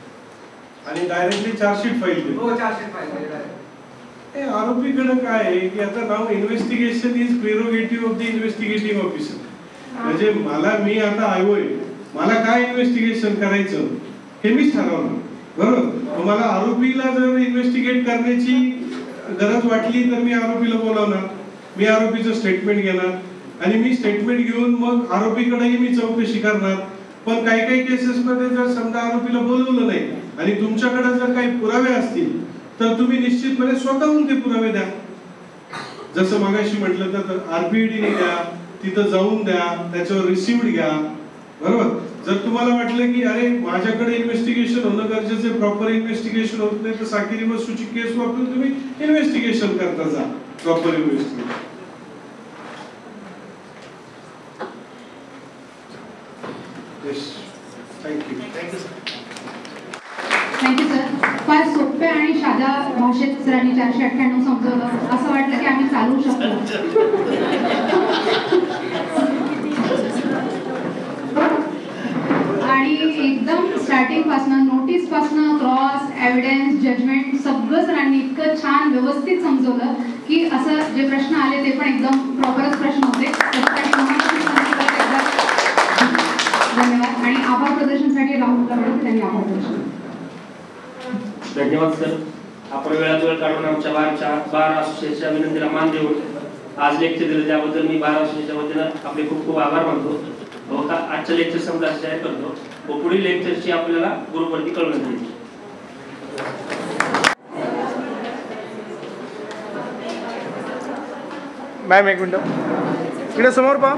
आणि डायरेक्टली चार्जशीट फाईल केली. हो, चार्जशीट फाईल केली डायरेक्ट. हे आरोपीकडे काय आहे की आता नाव investigation is prerogative of the investigating officer. म्हणजे मी आता आयो आहे, मला काय इन्व्हेस्टिगेशन करायचं हे मीच ठरवणार, बरोबर. मग मला आरोपीला जर इन्व्हेस्टिगेट करण्याची गरज वाटली तर मी आरोपीला बोलावणार, मी आरोपीचं स्टेटमेंट घेणार आणि मी स्टेटमेंट घेऊन मग आरोपीकडेही मी चौकशी करणार. पण काही केसेसमध्ये जर समजा आरोपीला बोलवलं नाही आणि तुमच्याकडे जर काही पुरावे असतील तर तुम्ही निश्चितपणे स्वतःहून ते पुरावे द्या. जसं मगाशी म्हटलं तर आरपीईडीने द्या, तिथं जाऊन द्या, त्याच्यावर रिसिव्ड घ्या, बरोबर. जर तुम्हाला वाटलं की अरे माझ्याकडे इन्व्हेस्टिगेशन होणं गरजेचं आहे, प्रॉपर इन्व्हेस्टिगेशन होत नाही, तर साकिरी मसूची केस वापरून तुम्ही इन्व्हेस्टिगेशन करता जा, proper investigation. Thank you. Thank you sir. Thank you sir. फार सोप्या आणि साध्या भाषेत सरांनी 498 समजवलं, असं वाटलं की आम्ही चालवू शकतो. आणि एकदम स्टार्टिंग पासून नोटीस पासून क्रॉस एव्हिडन्स जजमेंट सगळं सरांनी इतकं छान व्यवस्थित समजवलं की असं जे प्रश्न आले ते पण एकदम प्रॉपरच प्रश्न होते. त्यासाठी धन्यवाद. आणि आभार प्रदर्शनसाठी राहुलला मिळून त्यांनी आभार प्रदर्शन. धन्यवाद सर. आपण वेळात वेळ काढून आमच्या बार असोसिएशनच्या विनंतीला मान देऊन आज लेक्चर दिलं त्याबद्दल मी बार असोसिएशनच्या वतीनं आपले खूप खूप आभार मानतो. आजचं लेक्चर संपलं जाहीर करतो व पुढील लेक्चरची आपल्याला ग्रुपवरती कळवण्यात येईल. मॅम एक मिनटं इकडे समोर पहा.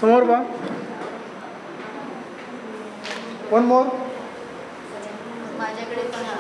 समोर पहा. One more. माझ्याकडे पण हा.